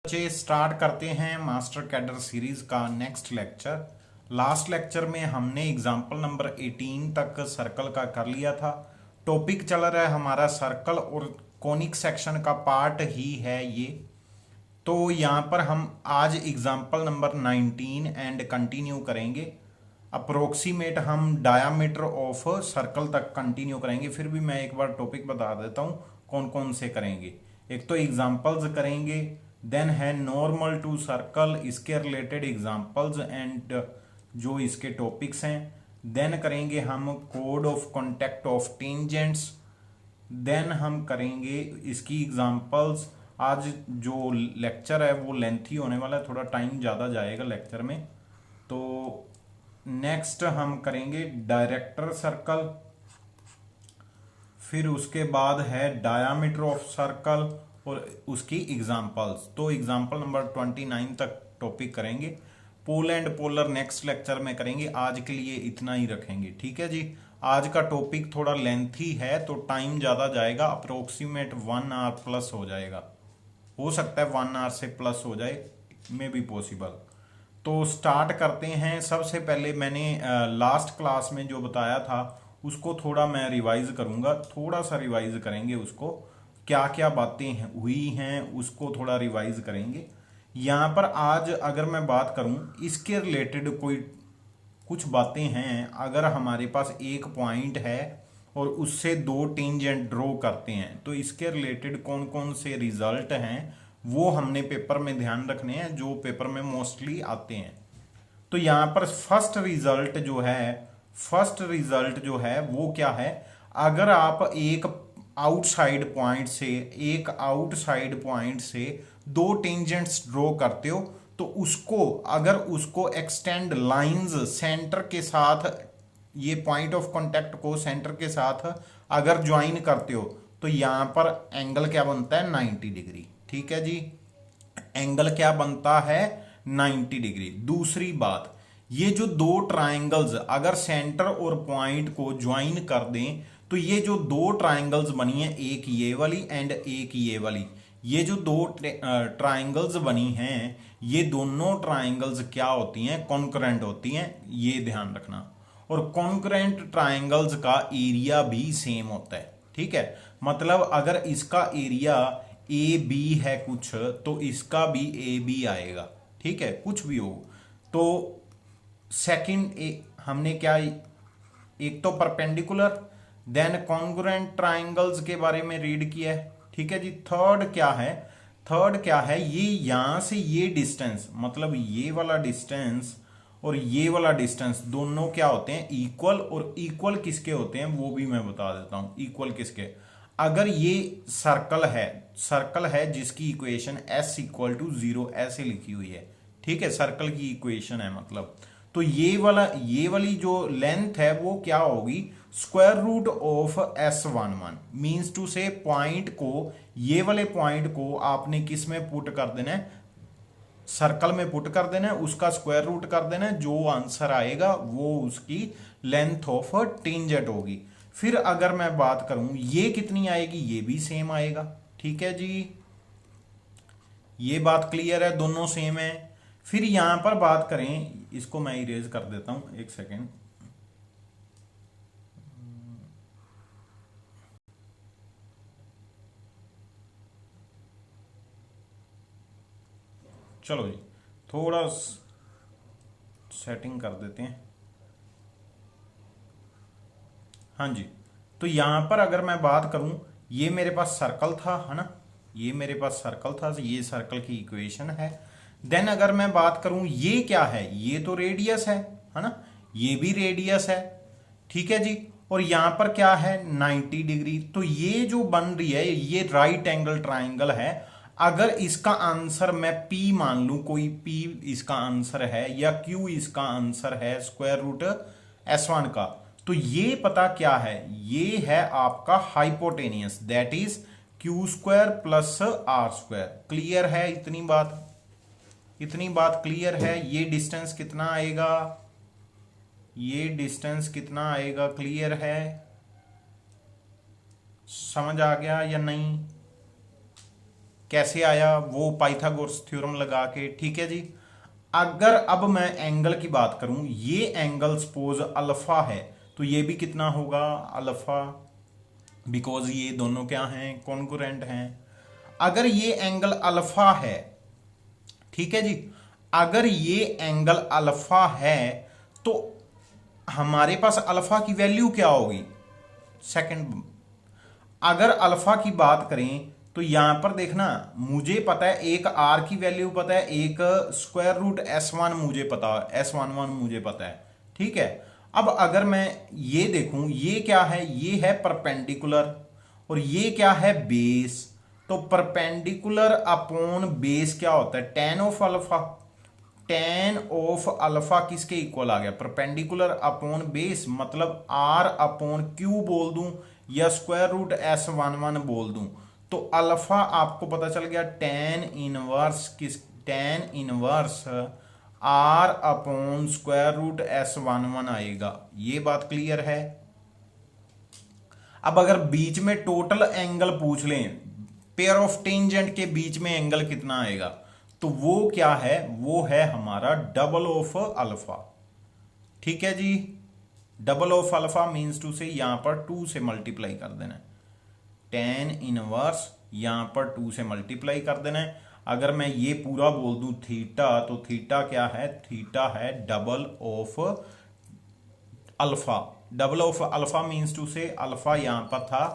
बच्चे स्टार्ट करते हैं मास्टर कैडर सीरीज का नेक्स्ट लेक्चर। लास्ट लेक्चर में हमने एग्जाम्पल नंबर 18 तक सर्कल का कर लिया था। टॉपिक चल रहा है हमारा सर्कल और कॉनिक सेक्शन का पार्ट ही है ये। तो यहाँ पर हम आज एग्जाम्पल नंबर 19 एंड कंटिन्यू करेंगे। अप्रोक्सीमेट हम डायामीटर ऑफ सर्कल तक कंटिन्यू करेंगे। फिर भी मैं एक बार टॉपिक बता देता हूँ कौन कौन से करेंगे। एक तो एग्जाम्पल्स करेंगे, देन है नॉर्मल टू सर्कल, इसके रिलेटेड एग्जाम्पल्स एंड जो इसके टॉपिक्स हैं। देन करेंगे हम कोड ऑफ कॉन्टेक्ट ऑफ टेंजेंट्स। देन हम करेंगे इसकी एग्जांपल्स। आज जो लेक्चर है वो लेंथी होने वाला है, थोड़ा टाइम ज़्यादा जाएगा लेक्चर में। तो नेक्स्ट हम करेंगे डायरेक्टर सर्कल, फिर उसके बाद है डायामीटर ऑफ सर्कल और उसकी एग्जांपल्स। तो एग्जांपल नंबर 29 तक टॉपिक करेंगे। Pole and polar next lecture में करेंगे। आज के लिए इतना ही रखेंगे, ठीक है जी। आज का टॉपिक थोड़ा लेंथी है तो टाइम ज़्यादा जाएगा, अप्रोक्सीमेट 1 आवर प्लस हो जाएगा। हो सकता है 1 आवर से प्लस हो जाए, मे बी पॉसिबल। तो स्टार्ट करते हैं। सबसे पहले मैंने लास्ट क्लास में जो बताया था उसको थोड़ा मैं रिवाइज करूंगा, थोड़ा सा रिवाइज करेंगे उसको, क्या क्या बातें हुई हैं उसको थोड़ा रिवाइज करेंगे। यहाँ पर आज अगर मैं बात करूं इसके रिलेटेड कोई कुछ बातें हैं। अगर हमारे पास एक पॉइंट है और उससे दो टेंजेंट ड्रॉ करते हैं तो इसके रिलेटेड कौन कौन से रिजल्ट हैं वो हमने पेपर में ध्यान रखने हैं, जो पेपर में मोस्टली आते हैं। तो यहाँ पर फर्स्ट रिजल्ट जो है वो क्या है। अगर आप एक आउटसाइड पॉइंट से दो टेंजेंट्स ड्रॉ करते हो तो उसको एक्सटेंड लाइंस सेंटर के साथ, ये पॉइंट ऑफ कांटेक्ट को सेंटर के साथ अगर ज्वाइन करते हो तो यहां पर एंगल क्या बनता है 90 डिग्री। ठीक है जी, एंगल क्या बनता है 90 डिग्री। दूसरी बात, ये जो दो ट्राइंगल्स अगर सेंटर और पॉइंट को ज्वाइन कर दें तो ये जो दो ट्राइंगल्स बनी है, एक ये वाली एंड एक ये वाली, ये जो दो ट्राइंगल्स बनी हैं ये दोनों ट्राइंगल्स क्या होती हैं, कॉन्करेंट होती हैं, ये ध्यान रखना। और कॉन्करेंट ट्राइंगल्स का एरिया भी सेम होता है, ठीक है। मतलब अगर इसका एरिया ए बी है कुछ तो इसका भी ए बी आएगा, ठीक है, कुछ भी हो। तो सेकंड हमने क्या, एक तो परपेंडिकुलर, देन कॉन्ग्रुएंट ट्राइंगल्स के बारे में रीड किया है, ठीक है जी। थर्ड क्या है, ये यहां से ये डिस्टेंस, मतलब ये वाला डिस्टेंस और ये वाला डिस्टेंस दोनों क्या होते हैं इक्वल। और इक्वल किसके होते हैं वो भी मैं बता देता हूं, इक्वल किसके। अगर ये सर्कल है जिसकी इक्वेशन s इक्वल टू 0 ऐसे लिखी हुई है, ठीक है, सर्कल की इक्वेशन है मतलब। तो ये वाली जो लेंथ है वो क्या होगी, square root of S11 means two से पॉइंट को, ये वाले पॉइंट को आपने किस में पुट कर देना है, सर्कल में पुट कर देना है, उसका स्क्वायर रूट कर देना है, जो आंसर आएगा वो उसकी लेंथ ऑफ टेंजेंट होगी। फिर अगर मैं बात करूं ये कितनी आएगी, ये भी सेम आएगा, ठीक है जी। ये बात क्लियर है, दोनों सेम है। फिर यहां पर बात करें, इसको मैं इरेज कर देता हूं, एक सेकेंड। चलो जी, थोड़ा सेटिंग कर देते हैं। हाँ जी, तो यहां पर अगर मैं बात करूं, ये मेरे पास सर्कल था, है ना, ये मेरे पास सर्कल था, ये सर्कल की इक्वेशन है। देन अगर मैं बात करूं ये क्या है, ये तो रेडियस है ना, ये भी रेडियस है, ठीक है जी। और यहां पर क्या है 90 डिग्री। तो ये जो बन रही है ये राइट एंगल ट्राइंगल है। अगर इसका आंसर मैं P मान लूं, कोई P इसका आंसर है या Q इसका आंसर है स्क्वायर रूट S1 का, तो ये पता क्या है, ये है आपका hypotenuse, that is Q square plus R square. Clear है इतनी बात क्लियर है। ये डिस्टेंस कितना आएगा, ये डिस्टेंस कितना आएगा, क्लियर है, समझ आ गया या नहीं। कैसे आया, वो पाइथागोरस थ्योरम लगा के, ठीक है जी। अगर अब मैं एंगल की बात करूं, ये एंगल सपोज अल्फा है, तो ये भी कितना होगा अल्फा, बिकॉज ये दोनों क्या हैं, कॉन्ग्रुएंट हैं। अगर ये एंगल अल्फा है, ठीक है जी, अगर ये एंगल अल्फा है तो हमारे पास अल्फा की वैल्यू क्या होगी, सेकंड। अगर अल्फा की बात करें तो यहां पर देखना, मुझे पता है एक आर की वैल्यू पता है, एक स्क्वायर रूट S1 मुझे पता है, S11 मुझे पता है, ठीक है। अब अगर मैं ये देखूं, ये क्या है, ये है परपेंडिकुलर और ये क्या है बेस। तो परपेंडिकुलर अपॉन बेस क्या होता है, ten of alpha. Ten of alpha किसके इक्वल आ गया, परपेंडिकुलर अपॉन बेस, मतलब आर अपॉन क्यू बोल दूं या स्क्वायर रूट S11 बोल दूं, तो अल्फा आपको पता चल गया टेन इनवर्स किस, tan inverse R upon square root S11 आएगा। ये बात क्लियर है। अब अगर बीच में टोटल एंगल पूछ लें, पेयर ऑफ टेंजेंट के बीच में एंगल कितना आएगा, तो वो क्या है, वो है हमारा डबल ऑफ अल्फा, ठीक है जी। Double of alpha means two से यहां पर 2 से मल्टीप्लाई कर देना है, टेन इनवर्स यहां पर 2 से मल्टीप्लाई कर देना है। अगर मैं ये पूरा बोल दूं थीटा, तो थीटा क्या है, थीटा है double of alpha. Double of alpha means two से अल्फा यहां पर था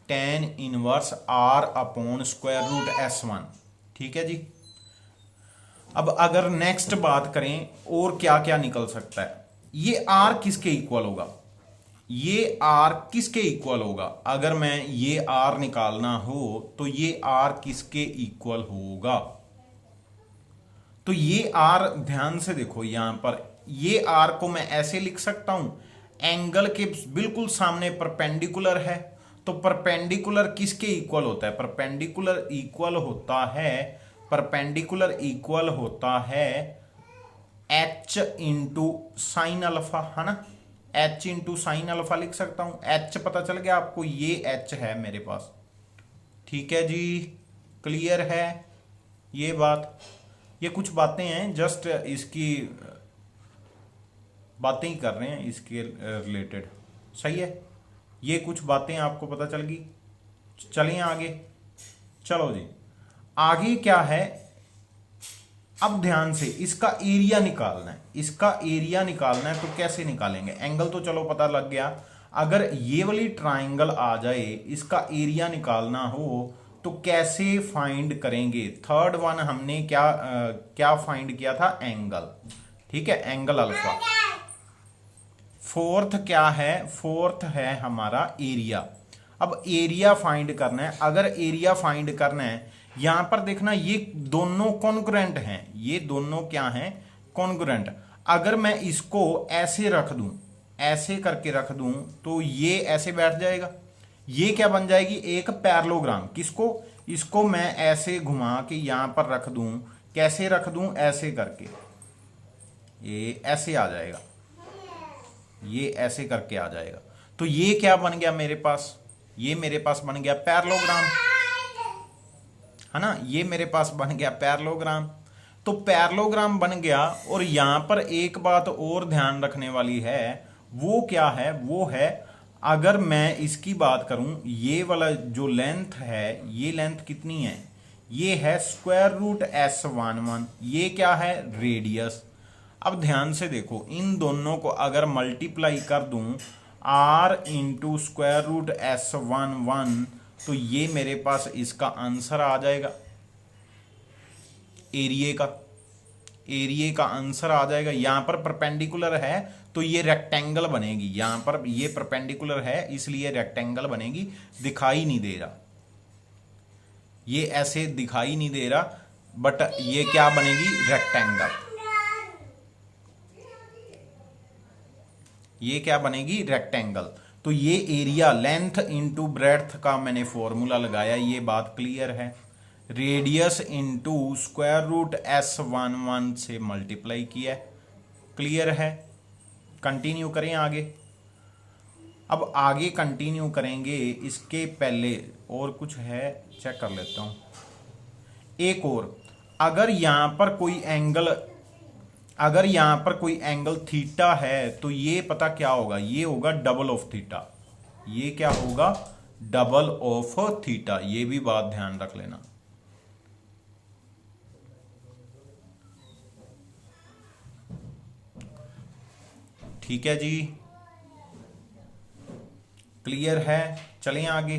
tan inverse R upon square root S1, ठीक है जी। अब अगर नेक्स्ट बात करें और क्या क्या निकल सकता है, ये आर किसके इक्वल होगा, ये आर किसके इक्वल होगा, अगर मैं ये आर निकालना हो तो ये आर किसके इक्वल होगा। तो ये आर ध्यान से देखो, यहां पर ये आर को मैं ऐसे लिख सकता हूं, एंगल के बिल्कुल सामने परपेंडिकुलर है, तो परपेंडिकुलर किसके इक्वल होता है, परपेंडिकुलर इक्वल होता है, परपेंडिकुलर इक्वल होता है एच इंटू साइन अल्फा, है ना। एच इंटू साइन अल्फा लिख सकता हूं, एच पता चल गया आपको, ये एच है मेरे पास, ठीक है जी। क्लियर है ये बात, ये कुछ बातें हैं, जस्ट इसकी बातें ही कर रहे हैं इसके रिलेटेड, सही है। ये कुछ बातें आपको पता चल गई। चलिए आगे, चलो जी आगे क्या है, अब ध्यान से इसका एरिया निकालना है, इसका एरिया निकालना है, तो कैसे निकालेंगे, एंगल तो चलो पता लग गया। अगर ये वाली ट्राइंगल आ जाए, इसका एरिया निकालना हो तो कैसे फाइंड करेंगे। थर्ड वन हमने क्या फाइंड किया था, एंगल, ठीक है, एंगल अल्फा। फोर्थ क्या है, फोर्थ है हमारा एरिया। अब एरिया फाइंड करना है, अगर एरिया फाइंड करना है, यहां पर देखना ये दोनों कॉन्ग्रुएंट हैं, ये दोनों क्या हैं, कॉन्ग्रुएंट। अगर मैं इसको ऐसे रख दूं, ऐसे करके रख दूं, तो ये ऐसे बैठ जाएगा, ये क्या बन जाएगी, एक पैरेललोग्राम। किसको, इसको मैं ऐसे घुमा के यहां पर रख दूं, कैसे रख दूं, ऐसे करके, ये ऐसे आ जाएगा, ये ऐसे करके आ जाएगा। तो ये क्या बन गया मेरे पास, ये मेरे पास बन गया पैरेललोग्राम, है ना, ये मेरे पास बन गया पैरेललोग्राम। तो पैरेललोग्राम बन गया। और यहां पर एक बात और ध्यान रखने वाली है, वो क्या है, वो है अगर मैं इसकी बात करूं, ये वाला जो लेंथ है, ये लेंथ कितनी है, ये है स्क्वायर रूट S11, ये क्या है, रेडियस। अब ध्यान से देखो, इन दोनों को अगर मल्टीप्लाई कर दूं r into square root S11, तो ये मेरे पास इसका आंसर आ जाएगा, एरिया का आंसर आ जाएगा। यहां पर परपेंडिकुलर है तो ये रेक्टेंगल बनेगी, यहां पर ये परपेंडिकुलर है इसलिए रेक्टेंगल बनेगी, दिखाई नहीं दे रहा, ये ऐसे दिखाई नहीं दे रहा, बट ये क्या बनेगी, रेक्टेंगल। ये क्या बनेगी, रेक्टेंगल। तो ये एरिया लेंथ इंटू ब्रेड्थ का मैंने फॉर्मूला लगाया, ये बात क्लियर है। Radius into square root S11 से मल्टीप्लाई किया, क्लियर है। कंटिन्यू करें आगे। अब आगे कंटिन्यू करेंगे, इसके पहले और कुछ है चेक कर लेता हूं। एक और, अगर यहां पर कोई एंगल, अगर यहां पर कोई एंगल थीटा है तो ये पता क्या होगा, ये होगा डबल ऑफ थीटा। ये क्या होगा, डबल ऑफ थीटा। ये भी बात ध्यान रख लेना। ठीक है जी, क्लियर है। चलें आगे।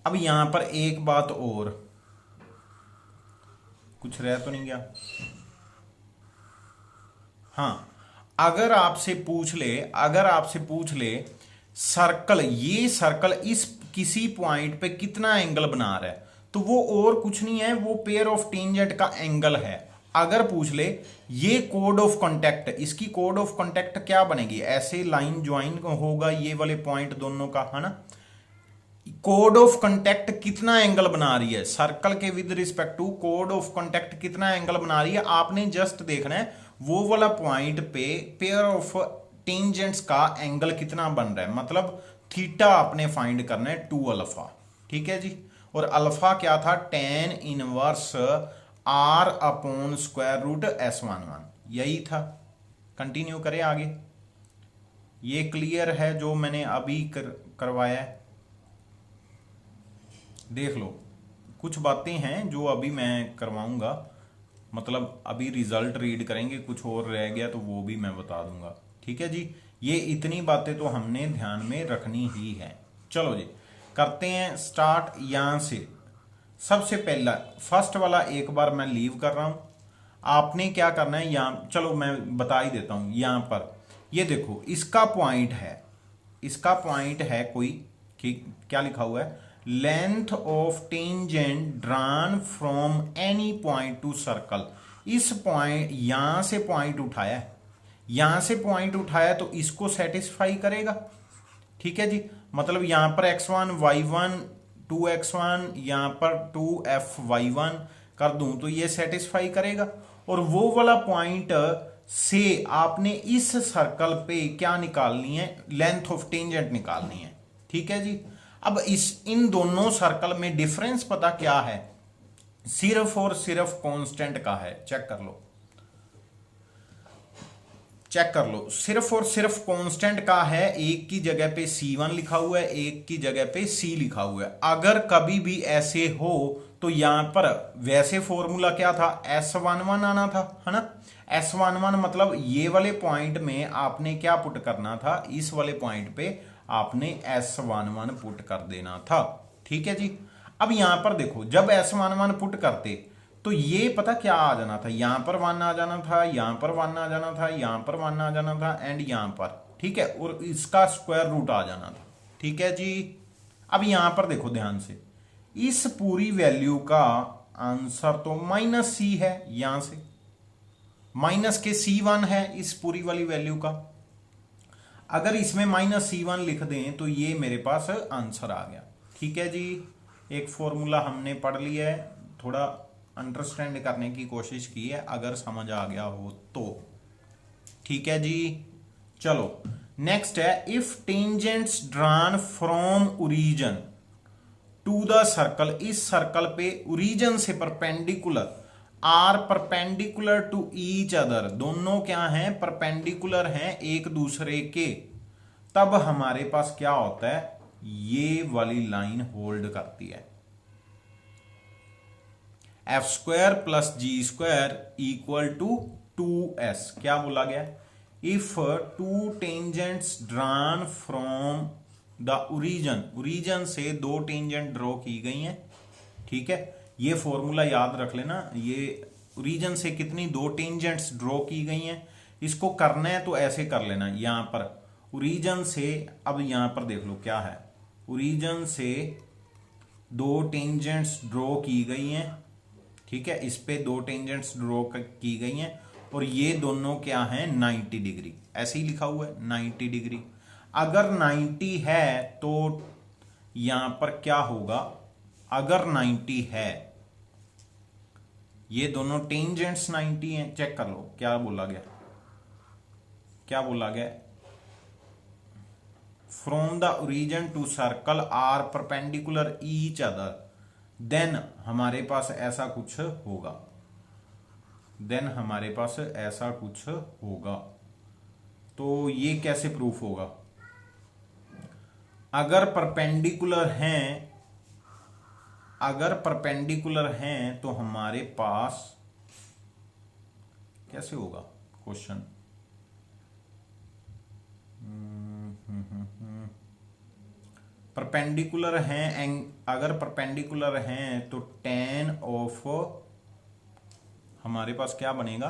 अब यहां पर एक बात और, कुछ रह तो नहीं गया? हाँ, अगर आपसे पूछ ले, अगर आपसे पूछ ले सर्कल, ये सर्कल इस किसी पॉइंट पे कितना एंगल बना रहा है, तो वो और कुछ नहीं है, वो पेयर ऑफ टेंजेंट का एंगल है। अगर पूछ ले ये कोड ऑफ कांटेक्ट, इसकी कोड ऑफ कांटेक्ट क्या बनेगी, ऐसे लाइन ज्वाइन होगा ये वाले पॉइंट दोनों का, है ना। कोड ऑफ कांटेक्ट कितना एंगल बना रही है सर्कल के विद रिस्पेक्ट टू, कोड ऑफ कांटेक्ट कितना एंगल बना रही है, आपने जस्ट देखना है वो वाला पॉइंट पे पेयर ऑफ टेंजेंट्स का एंगल कितना बन रहा है, मतलब थीटा आपने फाइंड करना है 2 अल्फा। ठीक है जी, और अल्फा क्या था, tan inverse r upon square root S11, यही था। कंटिन्यू करें आगे। ये क्लियर है जो मैंने अभी करवाया है? देख लो, कुछ बातें हैं जो अभी मैं करवाऊंगा, मतलब अभी रिजल्ट रीड करेंगे, कुछ और रह गया तो वो भी मैं बता दूंगा। ठीक है जी, ये इतनी बातें तो हमने ध्यान में रखनी ही है। चलो जी, करते हैं स्टार्ट यहां से। सबसे पहला फर्स्ट वाला एक बार मैं लीव कर रहा हूं। आपने क्या करना है यहां, चलो मैं बता ही देता हूं। यहां पर ये देखो, इसका पॉइंट है, इसका पॉइंट है कोई, ठीक, क्या लिखा हुआ है, length of tangent drawn from any point two circle. इस पॉइंट, यहां से पॉइंट उठाया है, यहां से पॉइंट उठाया तो इसको सेटिस्फाई करेगा। ठीक है जी, मतलब यहां पर x1 y1 2x1, यहां पर 2f(y1) कर दूं तो ये सेटिस्फाई करेगा। और वो वाला पॉइंट से आपने इस सर्कल पे क्या निकालनी है, लेंथ ऑफ टेंजेंट निकालनी है। ठीक है जी, अब इस इन दोनों सर्कल में डिफरेंस पता क्या है, सिर्फ और सिर्फ कांस्टेंट का है। चेक कर लो, चेक कर लो, सिर्फ और सिर्फ कांस्टेंट का है। एक की जगह पे C1 लिखा हुआ है, एक की जगह पे C लिखा हुआ है। अगर कभी भी ऐसे हो तो यहां पर वैसे फॉर्मूला क्या था, S11 आना था, है ना। S11 मतलब ये वाले पॉइंट में आपने क्या पुट करना था, इस वाले पॉइंट पे आपने S11 पुट कर देना था। ठीक है जी, अब यहां पर देखो, जब S11 पुट करते तो ये पता क्या आ जाना था, यहां पर 1 आ जाना था, यहां पर 1 आ जाना था, यहां पर 1 आ जाना था, एंड यहां पर। ठीक है, और इसका स्क्वायर रूट आ जाना था। ठीक है जी, अब यहां पर देखो ध्यान से, इस पूरी वैल्यू का आंसर तो -c है, यहां से माइनस के C1 है इस पूरी वाली वैल्यू का। अगर इसमें -c1 लिख दें तो ये मेरे पास आंसर आ गया। ठीक है जी, एक फॉर्मूला हमने पढ़ लिया है, थोड़ा अंडरस्टैंड करने की कोशिश की है, अगर समझ आ गया हो तो। ठीक है जी, चलो नेक्स्ट है, if tangents drawn from origin to the circle, इस सर्कल पे ओरिजिन से perpendicular are perpendicular to each other, दोनों क्या हैं, परपेंडिकुलर हैं एक दूसरे के, तब हमारे पास क्या होता है, ये वाली लाइन होल्ड करती है। f² + g² = 2s। क्या बोला गया, if two tangents drawn from the origin, origin से दो टेंजेंट ड्रॉ की गई हैं। ठीक है, ये फॉर्मूला याद रख लेना, ये ओरिजिन से कितनी, दो टेंजेंट्स ड्रॉ की गई हैं। इसको करना है तो ऐसे कर लेना, यहां पर ओरिजिन से, अब यहां पर देख लो क्या है, ओरिजिन से दो टेंजेंट्स ड्रॉ की गई हैं। ठीक है, इस पे दो टेंजेंट्स ड्रॉ की गई हैं और ये दोनों क्या हैं, 90 डिग्री, ऐसे ही लिखा हुआ है 90 डिग्री। अगर 90 है तो यहां पर क्या होगा, अगर 90 है, ये दोनों टेंजेंट्स 90 हैं, चेक कर लो क्या बोला गया, क्या बोला गया, from the origin to circle are perpendicular each other, then हमारे पास ऐसा कुछ होगा, देन हमारे पास ऐसा कुछ होगा। तो ये कैसे प्रूफ होगा? अगर परपेंडिकुलर हैं तो हमारे पास कैसे होगा क्वेश्चन? परपेंडिकुलर हैं, अगर परपेंडिकुलर हैं तो tan ऑफ, हमारे पास क्या बनेगा,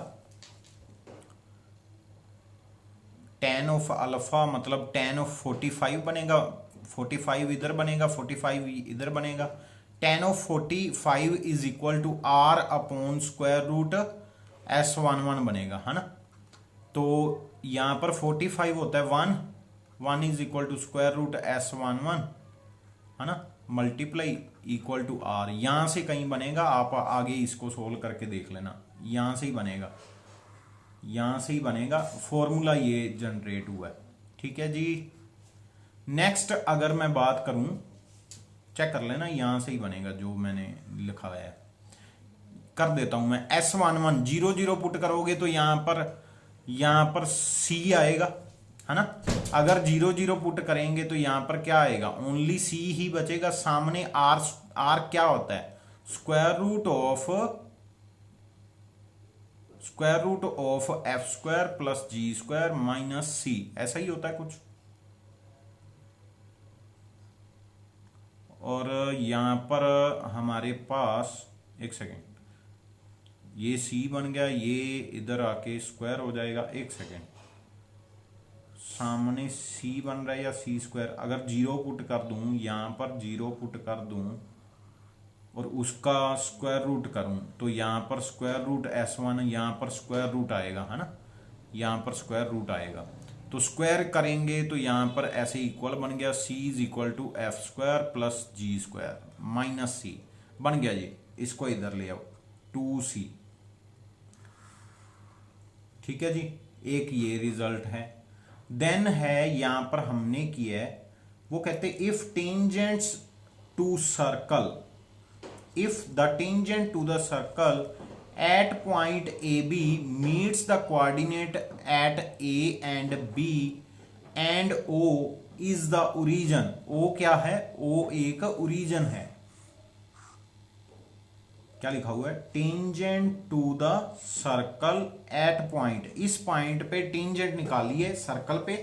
tan ऑफ अल्फा मतलब tan ऑफ 45 बनेगा, 45 इधर बनेगा, 45 इधर बनेगा। tan of 45 is equal to r upon square root S11 बनेगा, है ना। तो यहां पर 45 होता है 1 is equal to square root S11, है ना, मल्टीप्लाई इक्वल टू r। यहां से कहीं बनेगा, आप आगे इसको सोल्व करके देख लेना, यहां से ही बनेगा, यहां से ही बनेगा, फॉर्मूला ये जनरेट हुआ है। ठीक है जी। नेक्स्ट अगर मैं बात करूं, चेक कर लेना, यहां से ही बनेगा जो मैंने लिखा हुआ है, कर देता हूं मैं। S11 0 0 पुट करोगे तो यहां पर C आएगा, है ना। अगर 0 0 पुट करेंगे तो यहां पर क्या आएगा, ओनली C ही बचेगा। सामने R क्या होता है, square root of F square plus G square minus C, ऐसा ही होता है कुछ। और यहां पर हमारे पास, एक सेकेंड, ये C बन गया, ये इधर आके स्क्वायर हो जाएगा। एक सेकेंड, सामने C बन रहा है या C स्क्वायर, अगर 0 पुट कर दूं, यहां पर 0 पुट कर दूं और उसका स्क्वायर रूट करूं तो यहां पर स्क्वायर रूट S1, यहां पर स्क्वायर रूट आएगा, है ना, यहां पर स्क्वायर रूट आएगा। तो स्क्वायर करेंगे तो यहां पर ऐसे इक्वल बन गया, C is equal to F square plus G square minus C बन गया जी। इसको इधर ले आओ, 2C। ठीक है जी, एक ये रिजल्ट है। देन है यहां पर हमने किया है, वो कहते if tangents to circle, if the tangent to the circle at point AB meets the coordinate at A and B and O is the origin, O क्या है, O एक origin है। क्या लिखा हुआ है, tangent to the circle at point, इस point पे टेंजेंट निकालिए सर्कल पे,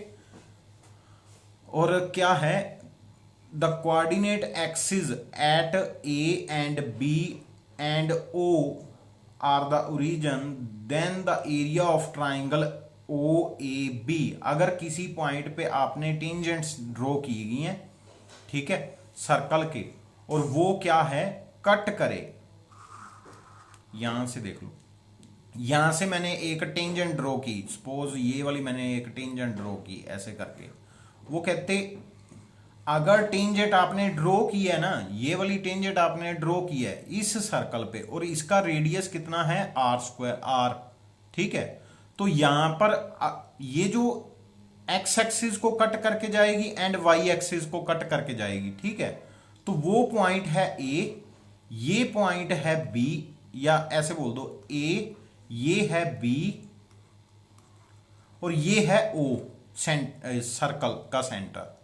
और क्या है, the coordinate axes at A and B and O are the origin, then the area of triangle OAB। अगर किसी पॉइंट पे आपने टेंजेंट्स ड्रॉ की गई हैं, ठीक है, सर्कल के, और वो क्या है, कट करे, यहां से देख लो, यहां से मैंने एक टेंजेंट ड्रॉ की, सपोज ये वाली मैंने एक टेंजेंट ड्रॉ की ऐसे करके, वो कहते अगर टेंजेंट आपने ड्रॉ की है ना, ये वाली टेंजेंट आपने ड्रॉ की है इस सर्कल पे, और इसका रेडियस कितना है, आर स्क्वायर r, ठीक है, तो यहां पर ये जो एक्स एक्सिस को कट करके जाएगी एंड वाई एक्सिस को कट करके जाएगी, ठीक है। तो वो पॉइंट है A, ये पॉइंट है B, या ऐसे बोल दो A, ये है B और ये है O, सर्कल का सेंटर।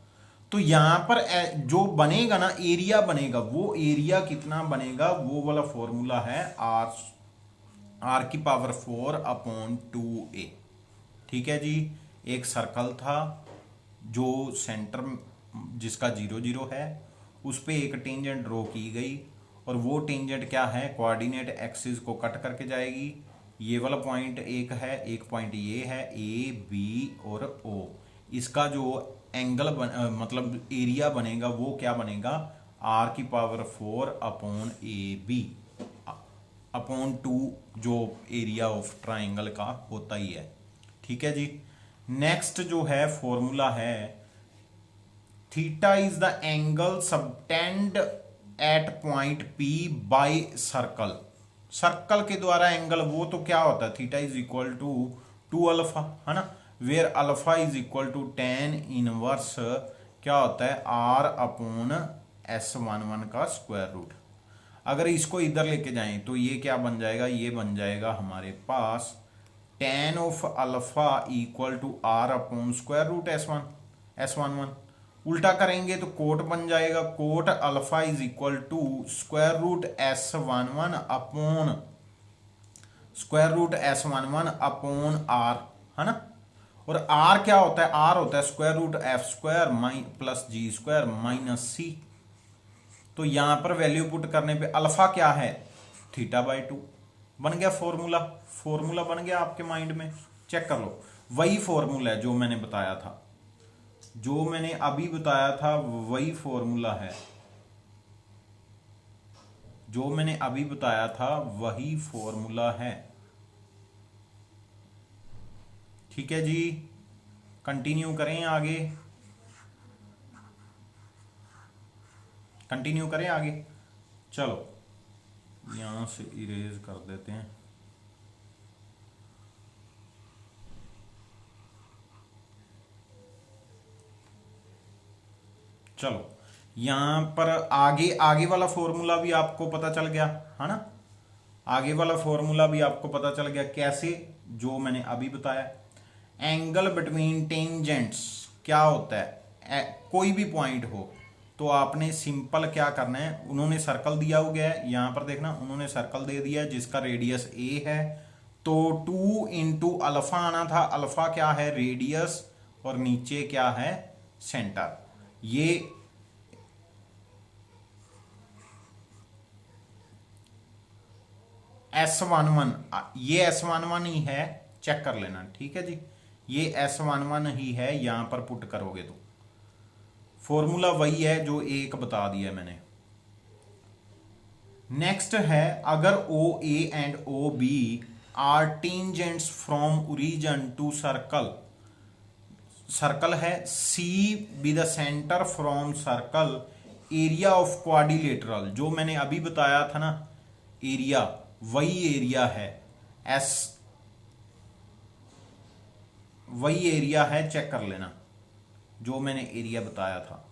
तो यहां पर जो बनेगा ना, एरिया बनेगा, वो एरिया कितना बनेगा, वो वाला फॉर्मूला है r की पावर 4 अपॉन 2a। ठीक है जी, एक सर्कल था जो सेंटर जिसका 0 0 है, उस पे एक टेंजेंट ड्रॉ की गई, और वो टेंजेंट क्या है, कोऑर्डिनेट एक्सिस को कट करके जाएगी। ये वाला पॉइंट एक है, एक पॉइंट ये है, ए बी और ओ। इसका जो एंगल मतलब एरिया बनेगा वो क्या बनेगा, r की power 4 upon A B upon 2, जो एरिया ऑफ ट्राइंगल का होता ही है। ठीक है जी। नेक्स्ट जो है फॉर्मूला है, theta is the angle subtended at point P by circle. Circle के द्वारा एंगल वो तो क्या होता है, theta is equal to 2 alpha, है ना, where alpha is equal to tan inverse क्या होता है, r अपॉन S11 का स्क्वायर रूट। अगर इसको इधर लेके जाएं तो ये क्या बन जाएगा, ये बन जाएगा हमारे पास tan of alpha equal to R upon square root S11। उल्टा करेंगे तो कोट बन जाएगा cot alpha is equal to square root S11 upon square root S11 upon R, है ना। और आर क्या होता है, आर होता है square root F square plus G square minus C. तो यहां पर वैल्यू पुट करने पे अल्फा क्या है, θ/2 बन गया फॉर्मूला। फॉर्मूला बन गया आपके माइंड में, चेक कर लो। वही फॉर्मूला है जो मैंने बताया था, जो मैंने अभी बताया था वही फॉर्मूला है, जो मैंने अभी बताया था वही फॉर्मूला है। ठीक है जी, कंटिन्यू करें आगे, कंटिन्यू करें आगे। चलो यहां से इरेज कर देते हैं। चलो यहां पर आगे आगे वाला फॉर्मूला भी आपको पता चल गया, है ना। आगे वाला फॉर्मूला भी आपको पता चल गया कैसे, जो मैंने अभी बताया। एंगल बिटवीन टेंजेंट्स क्या होता है, कोई भी पॉइंट हो तो आपने सिंपल क्या करना है, उन्होंने सर्कल दिया हो गया है यहां पर देखना, उन्होंने सर्कल दे दिया है जिसका रेडियस ए है, तो 2 इंटू अल्फा आना था। अल्फा क्या है, रेडियस, और नीचे क्या है, सेंटर। ये S11, ये S11 ही है, चेक कर लेना, ठीक है जी। ये S11 ही है, यहां पर पुट करोगे तो फॉर्मूला वही है जो एक बता दिया मैंने। नेक्स्ट है, अगर O A and O B are tangents from origin to circle, circle है, C be the centre from circle, area of quadrilateral, जो मैंने अभी बताया था ना एरिया, वही एरिया है, एस वही एरिया है, चेक कर लेना जो मैंने एरिया बताया था।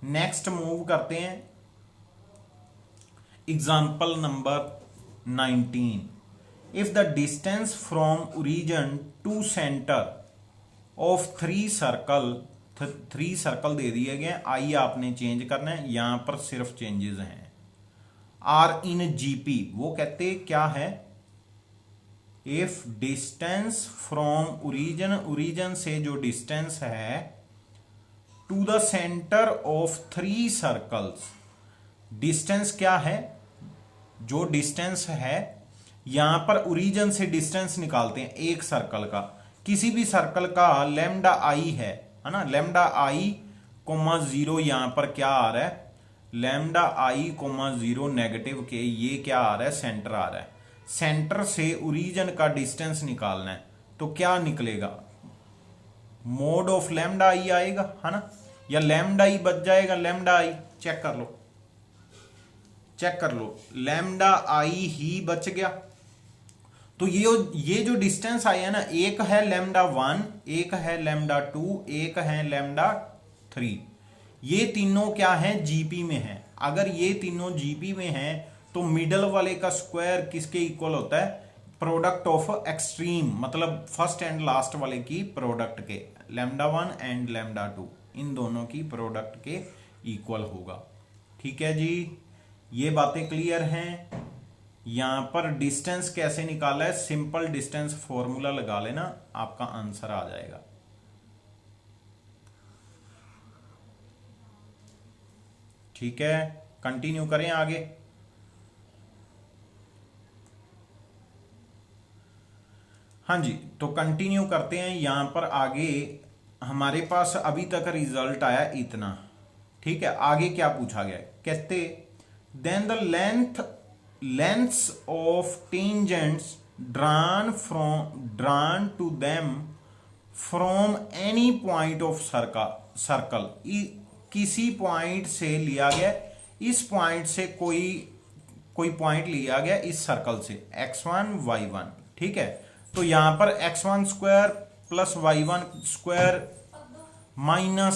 नेक्स्ट मूव करते हैं example number 19। If the distance from origin to centre of 3 circle दे दिए गए, आई आपने चेंज करना है, यहां पर सिर्फ चेंजेस हैं। आर इन जीपी, वो कहते क्या है, if distance from origin, origin से जो डिस्टेंस है to the centre of 3 circles, distance क्या है, जो डिस्टेंस है यहां पर ओरिजिन से डिस्टेंस निकालते हैं एक सर्कल का, किसी भी सर्कल का लैम्डा आई है ना, लैम्डा आई कोमा 0, यहां पर क्या आ रहा है, लैम्डा आई कोमा 0 नेगेटिव के, ये क्या आ रहा है, सेंटर आ रहा है। सेंटर से ओरिजिन का डिस्टेंस निकालना है तो क्या निकलेगा, मोड ऑफ लैम्डा आई आएगा, है ना, या लैम्डा आई बच जाएगा, लैम्डा आई चेक कर लो, चेक कर लो, लैम्डा आई ही बच गया। तो ये जो डिस्टेंस आई है ना, एक है लैम्डा 1, एक है लैम्डा 2, एक है लैम्डा 3, ये तीनों क्या है, जीपी में है। अगर ये तीनों जीपी में हैं तो मिडल वाले का स्क्वायर किसके इक्वल होता है, प्रोडक्ट ऑफ एक्सट्रीम, मतलब फर्स्ट एंड लास्ट वाले की प्रोडक्ट के, लैम्डा 1 एंड लैम्डा 2, इन दोनों की प्रोडक्ट के इक्वल होगा। ठीक है जी, ये बातें क्लियर हैं। यहां पर डिस्टेंस कैसे निकाला है, सिंपल डिस्टेंस फॉर्मूला लगा लेना, आपका आंसर आ जाएगा। ठीक है, कंटिन्यू करें आगे। हाँ जी, तो कंटिन्यू करते हैं। यहां पर आगे हमारे पास अभी तक रिजल्ट आया इतना, ठीक है। आगे क्या पूछा गया, कहते then the lengths of tangents drawn to them from any point of circle, किसी पॉइंट से लिया गया, इस पॉइंट से कोई पॉइंट लिया गया इस सर्कल से, x1 y1, ठीक है। तो यहां पर x1 square plus y1 square minus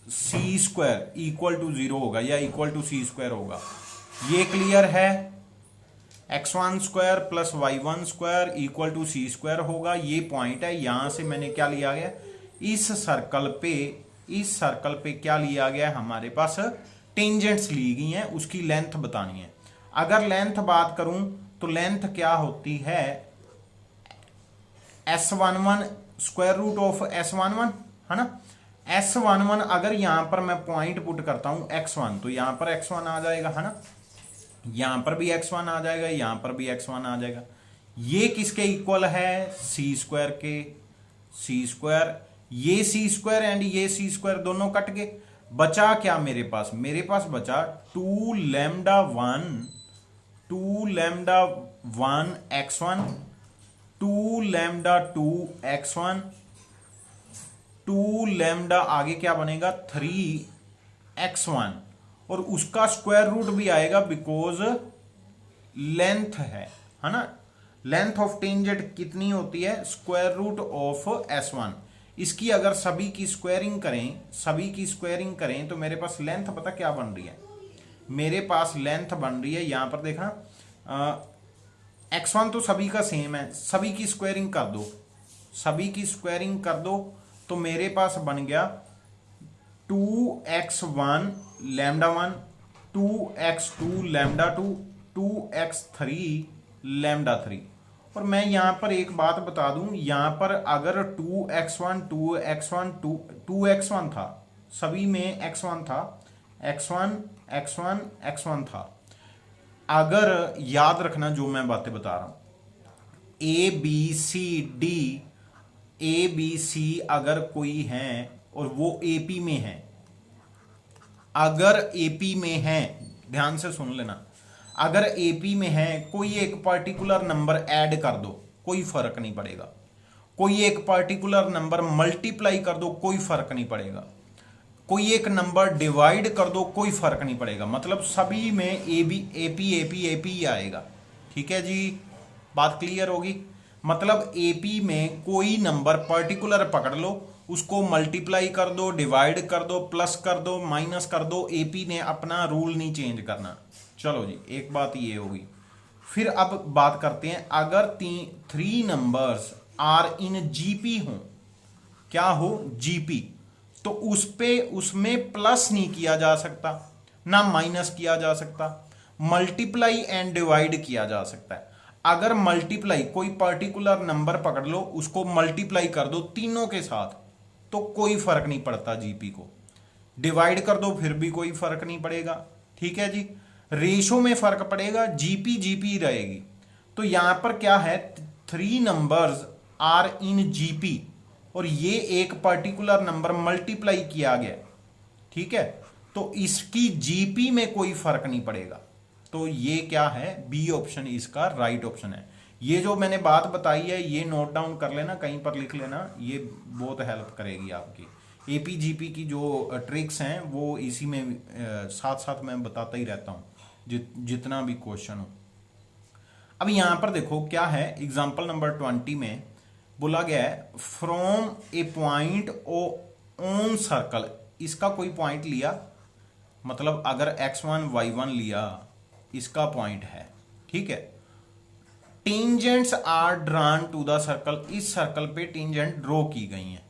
C square equal to 0 होगा, या इक्वल टू सी स्क्वायर होगा। ये क्लियर है। x1 square plus y1 square equal to C square होगा, ये पॉइंट है। यहां से मैंने क्या लिया गया, इस सर्कल पे क्या लिया गया, हमारे पास टेंजेंट्स ली गई हैं, उसकी लेंथ बतानी है। अगर लेंथ बात करूं तो लेंथ क्या होती है, S11 square root of S11, है ना। S11 अगर यहां पर मैं पॉइंट पुट करता हूं x1, तो यहां पर x1 आ जाएगा, है ना। यहां पर भी x1 आ जाएगा, यहां पर भी x1 आ जाएगा। ये किसके इक्वल है, सी स्क्वायर के। सी स्क्वायर, ये सी स्क्वायर एंड ये सी स्क्वायर दोनों कट गए। बचा क्या मेरे पास, मेरे पास बचा 2 lambda 1 x1, 2 lambda 2 x1, 2 lambda आगे क्या बनेगा 3x1, और उसका स्क्वायर रूट भी आएगा बिकॉज लेंथ है ना। लेंथ ऑफ टेंजेंट कितनी होती है, स्क्वायर रूट ऑफ S1। इसकी अगर सभी की स्क्वायरिंग करें तो मेरे पास लेंथ पता क्या बन रही है, मेरे पास लेंथ बन रही है, यहां पर देखना x1 तो सभी का सेम है, सभी की स्क्वायरिंग कर दो तो मेरे पास बन गया 2x1 lambda 1, 2x2 lambda 2, 2x3 lambda 3। और मैं यहां पर एक बात बता दूं, यहां पर अगर 2x1 था, सभी में x1 था, x1 था। अगर याद रखना जो मैं बातें बता रहा हूं, ए बी सी अगर कोई है और वो एपी में है, अगर एपी में है, ध्यान से सुन लेना, अगर एपी में है, कोई एक पर्टिकुलर नंबर ऐड कर दो कोई फर्क नहीं पड़ेगा, कोई एक पर्टिकुलर नंबर मल्टीप्लाई कर दो कोई फर्क नहीं पड़ेगा, कोई एक नंबर डिवाइड कर दो कोई फर्क नहीं पड़ेगा, मतलब सभी में एपी आएगा। ठीक है जी, बात क्लियर होगी। मतलब एपी में कोई नंबर पर्टिकुलर पकड़ लो, उसको मल्टीप्लाई कर दो, डिवाइड कर दो, प्लस कर दो, माइनस कर दो, एपी ने अपना रूल नहीं चेंज करना। चलो जी, एक बात ये होगी। फिर अब बात करते हैं, अगर 3 नंबर्स आर इन जीपी हो, क्या हो, जीपी, तो उसमें प्लस नहीं किया जा सकता, ना माइनस किया जा सकता, मल्टीप्लाई एंड डिवाइड किया जा सकता है। अगर मल्टीप्लाई, कोई पर्टिकुलर नंबर पकड़ लो, उसको मल्टीप्लाई कर दो तीनों के साथ, तो कोई फर्क नहीं पड़ता जीपी को। डिवाइड कर दो फिर भी कोई फर्क नहीं पड़ेगा। ठीक है जी, रेशो में फर्क पड़ेगा, जीपी रहेगी। तो यहां पर क्या है, 3 नंबर्स आर इन जीपी और ये एक पर्टिकुलर नंबर मल्टीप्लाई किया गया, ठीक है, तो इसकी जीपी में कोई फर्क नहीं पड़ेगा। तो ये क्या है, बी ऑप्शन इसका राइट ऑप्शन है। ये जो मैंने बात बताई है ये नोट डाउन कर लेना, कहीं पर लिख लेना, ये बहुत हेल्प करेगी आपकी। एपी जीपी की जो ट्रिक्स हैं वो इसी में साथ साथ मैं बताता ही रहता हूँ जितना भी क्वेश्चन हो। अब यहां पर देखो क्या है, एग्जाम्पल नंबर 20 में बोला गया है, from a point on circle, इसका कोई पॉइंट लिया, मतलब अगर x1 y1 लिया, इसका पॉइंट है, ठीक है, tangents are drawn to the circle, इस सर्कल पे टेंजेंट ड्रॉ की गई हैं।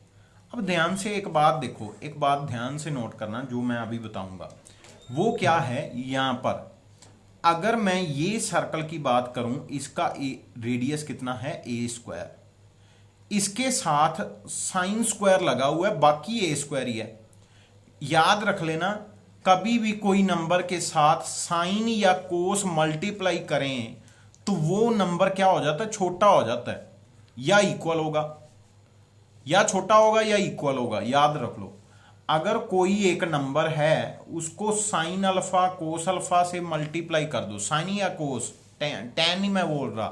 अब ध्यान से एक बात देखो, एक बात ध्यान से नोट करना जो मैं अभी बताऊंगा, वो क्या है, यहां पर अगर मैं ये सर्कल की बात करूं, इसका रेडियस कितना है, ए स्क्वायर, इसके साथ साइन स्क्वायर लगा हुआ है, बाकी ए स्क्वायर ही है। याद रख लेना, कभी भी कोई नंबर के साथ साइन या कोस मल्टीप्लाई करें तो वो नंबर क्या हो जाता है, छोटा हो जाता है, या इक्वल होगा, या छोटा होगा या इक्वल होगा। याद रख लो, अगर कोई एक नंबर है उसको साइन अल्फा कोस अल्फा से मल्टीप्लाई कर दो, साइन या कोस, टेन ही मैं बोल रहा,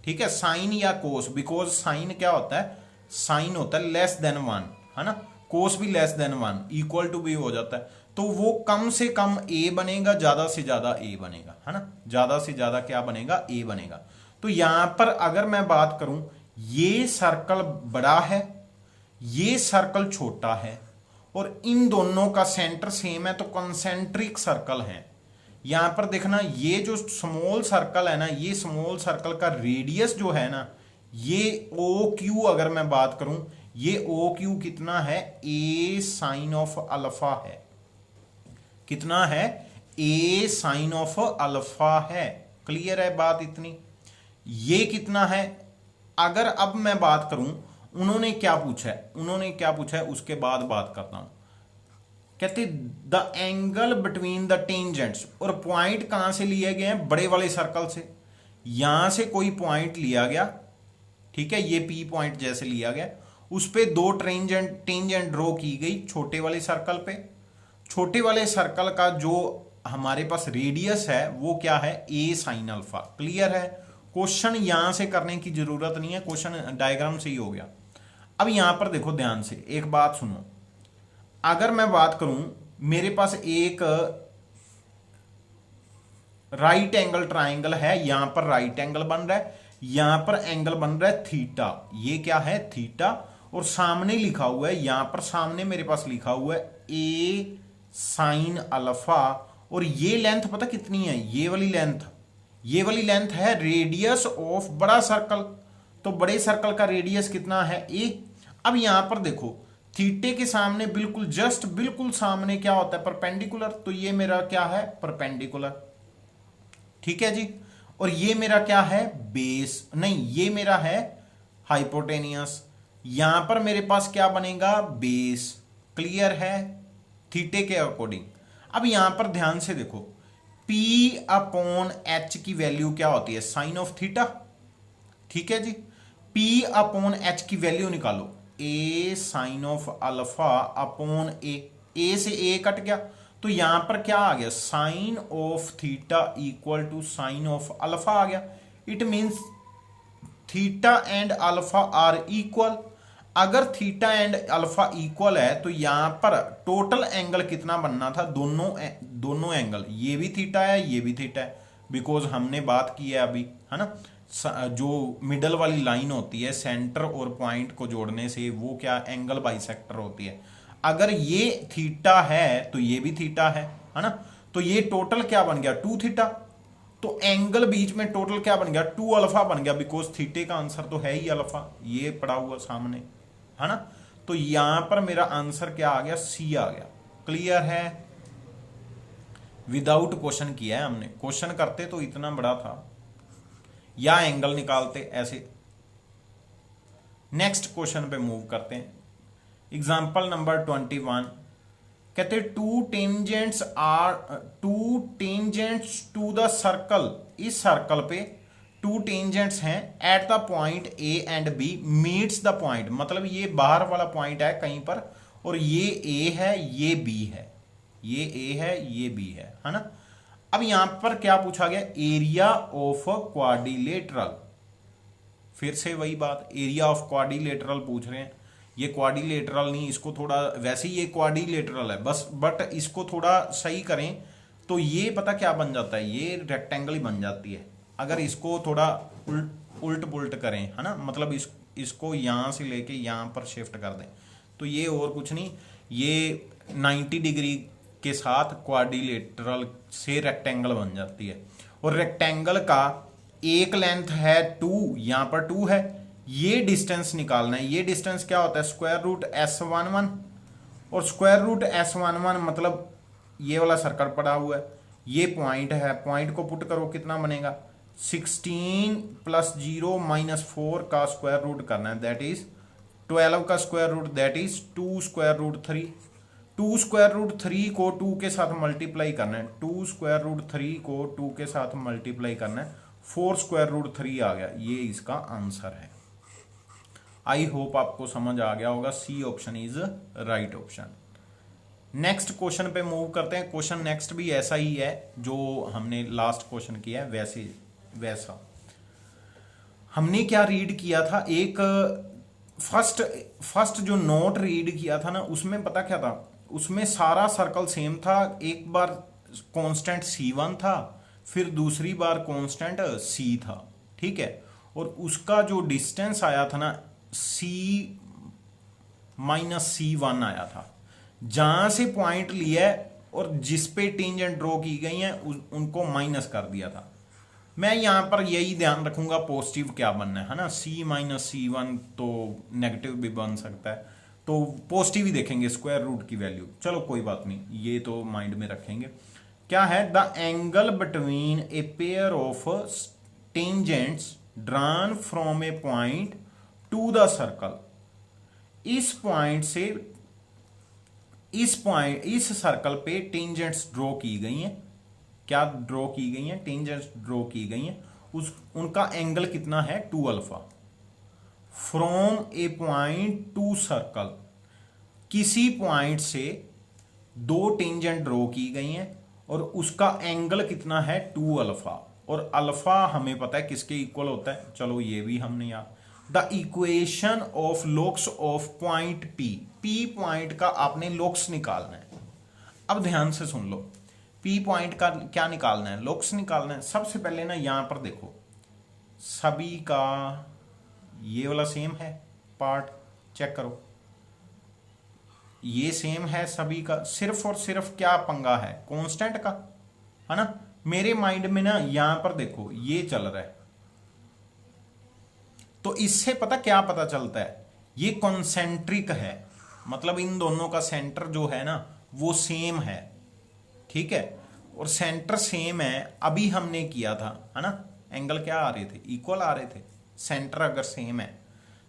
ठीक है, साइन या कोस, बिकॉज साइन क्या होता है, साइन होता है लेस देन 1, है ना, कोस भी लेस देन 1, इक्वल टू भी हो जाता है, तो वो कम से कम ए बनेगा, ज्यादा से ज्यादा ए बनेगा, है ना, ज्यादा से ज्यादा क्या बनेगा, ए बनेगा। तो यहां पर अगर मैं बात करूं, ये सर्कल बड़ा है, ये सर्कल छोटा है, और इन दोनों का सेंटर सेम है, तो कंसेंट्रिक सर्कल है। यहां पर देखना ये जो स्मॉल सर्कल है ना, ये स्मॉल सर्कल का रेडियस जो है ना, ये ओ क्यू अगर मैं बात करूं, ये ओ क्यू कितना है, ए साइन ऑफ अल्फा है। कितना है, ए साइन ऑफ अल्फा है। क्लियर है बात इतनी। ये कितना है, अगर अब मैं बात करूं, उन्होंने क्या पूछा है, उन्होंने क्या पूछा है उसके बाद बात करता हूं। कहते the angle between the tangents, और पॉइंट कहां से लिए गए हैं, बड़े वाले सर्कल से। यहां से कोई पॉइंट लिया गया, ठीक है, ये पी पॉइंट जैसे लिया गया, उस पे दो टेंजेंट ड्रॉ की गई छोटे वाले सर्कल पे। छोटे वाले सर्कल का जो हमारे पास रेडियस है वो क्या है, ए साइन अल्फा। क्लियर है। क्वेश्चन यहां से करने की जरूरत नहीं है, क्वेश्चन डायग्राम से ही हो गया। अब यहां पर देखो ध्यान से, एक बात सुनो। अगर मैं बात करूं, मेरे पास एक राइट एंगल ट्राइंगल है, यहां पर राइट एंगल बन रहा है, यहां पर एंगल बन रहा है थीटा, ये क्या है थीटा, और सामने लिखा हुआ है, यहां पर सामने मेरे पास लिखा हुआ है ए साइन अल्फा। और ये लेंथ पता कितनी है, ये वाली लेंथ, ये वाली लेंथ है रेडियस ऑफ बड़ा सर्कल। तो बड़े सर्कल का रेडियस कितना है, ए। अब यहां पर देखो, थीटे के सामने बिल्कुल जस्ट बिल्कुल सामने क्या होता है, परपेंडिकुलर। तो ये मेरा क्या है, परपेंडिकुलर, ठीक है जी। और ये मेरा क्या है, बेस, नहीं ये मेरा है हाइपोटेनियस। यहां पर मेरे पास क्या बनेगा, बेस। क्लियर है, थीटे के अकॉर्डिंग। अब यहां पर ध्यान से देखो, P अपॉन एच की वैल्यू क्या होती है, साइन ऑफ थीटा, ठीक है जी। P अपॉन एच की वैल्यू निकालो, ए साइन ऑफ अल्फा अपॉन ए से ए कट गया, तो यहां पर क्या आ गया, sine of theta equal to sine of alpha आ गया। It means theta and alpha are equal. अगर थीटा एंड अल्फा इक्वल है तो यहां पर टोटल एंगल कितना बनना था, दोनों एंगल, ये भी थीटा है ये भी थीटा है, बिकॉज हमने बात की है अभी, है ना, जो मिडल वाली लाइन होती है सेंटर और पॉइंट को जोड़ने से, वो क्या एंगल बाइसेक्टर होती है। अगर ये थीटा है तो ये भी थीटा है ना, तो ये टोटल क्या बन गया, टू थीटा। तो एंगल बीच में टोटल क्या बन गया, टू अल्फा बन गया, बिकॉज थीटे का आंसर तो है ही अल्फा, ये पड़ा हुआ सामने, है ना। तो यहां पर मेरा आंसर क्या आ गया, सी आ गया। क्लियर है, विदाउट क्वेश्चन किया है हमने, क्वेश्चन करते तो इतना बड़ा था, या एंगल निकालते ऐसे। नेक्स्ट क्वेश्चन पे मूव करते हैं। एग्जाम्पल नंबर 21, कहते two tangents to the circle, इस सर्कल पे टू टेंजेंट्स हैं at the point A and B meets the point, मतलब ये बाहर वाला पॉइंट है कहीं पर, और ये ए है ये बी है, ये ए है ये बी है ना। अब यहां पर क्या पूछा गया, एरिया ऑफ क्वाड्रिलेटरल। फिर से वही बात, एरिया ऑफ क्वाड्रिलेटरल पूछ रहे हैं। ये क्वाड्रिलेटरल नहीं, इसको थोड़ा, वैसे ही ये क्वाड्रिलेटरल है बस, बट इसको थोड़ा सही करें तो ये पता क्या बन जाता है, ये रेक्टेंगल ही बन जाती है। अगर इसको थोड़ा उल्ट पुल्ट करें, है ना, मतलब इसको यहां से लेके यहां पर शिफ्ट कर दें, तो ये और कुछ नहीं, ये 90 डिग्री के साथ क्वाड्रिलेटरल से रेक्टेंगल बन जाती है। और रेक्टेंगल का एक लेंथ है 2, यहां पर 2 है, ये डिस्टेंस निकालना है। ये डिस्टेंस क्या होता है, स्क्वायर रूट S11, और स्क्वायर रूट S11 मतलब ये वाला सर्कल पड़ा हुआ है, ये पॉइंट है, पॉइंट को पुट करो कितना बनेगा, 16 + 0 - 4 का स्क्वायर रूट करना है, दैट इज 12 का square root, that is 2 square root 3। 2 square root 3 को 2 के साथ मल्टीप्लाई करना है, 2 स्क्वायर रूट 3 को 2 के साथ मल्टीप्लाई करना है, 4 स्क्वायर रूट 3 आ गया, ये इसका आंसर है। आई होप आपको समझ आ गया होगा, C option is right option. Next question पे मूव करते हैं। क्वेश्चन नेक्स्ट भी ऐसा ही है जो हमने लास्ट क्वेश्चन किया है, वैसा हमने क्या रीड किया था, एक फर्स्ट जो नोट रीड किया था ना, उसमें पता क्या था, उसमें सारा सर्कल सेम था। एक बार कांस्टेंट C1 था, फिर दूसरी बार कांस्टेंट C था, ठीक है, और उसका जो डिस्टेंस आया था ना, C - C1 आया था। जहां से पॉइंट लिया है और जिस पे टेंजेंट ड्रॉ की गई हैं उनको माइनस कर दिया था। मैं यहाँ पर यही ध्यान रखूंगा पॉजिटिव क्या बनना है ना, c माइनस सी वन तो नेगेटिव भी बन सकता है, तो पॉजिटिव ही देखेंगे स्क्वायर रूट की वैल्यू। चलो कोई बात नहीं, ये तो माइंड में रखेंगे। क्या है, the angle between a pair of tangents drawn from a point two the circle. इस पॉइंट से इस सर्कल पे टेंजेंट्स ड्रॉ की गई हैं। क्या ड्रॉ की गई हैं? टेंजेंट्स ड्रॉ की गई हैं। उनका एंगल कितना है? 2 alpha. From a point two circle, किसी पॉइंट से दो टेंजेंट ड्रॉ की गई हैं और उसका एंगल कितना है? 2 अल्फा। और अल्फा हमें पता है किसके इक्वल होता है, चलो ये भी हमने याद। The equation of looks of point P point का आपने लोक्स निकालना है। अब ध्यान से सुन लो, पी पॉइंट का क्या निकालना है? लोक्स निकालना है। सबसे पहले ना यहां पर देखो, सभी का ये वाला सेम है पार्ट, चेक करो ये सेम है सभी का। सिर्फ और सिर्फ क्या पंगा है? कांस्टेंट का, है ना। मेरे माइंड में ना यहां पर देखो ये चल रहा है, तो इससे पता क्या पता चलता है? ये कॉन्सेंट्रिक है, मतलब इन दोनों का सेंटर जो है ना वो सेम है, ठीक है। और सेंटर सेम है, अभी हमने किया था, है ना। एंगल क्या आ रहे थे? इक्वल आ रहे थे। सेंटर अगर सेम है,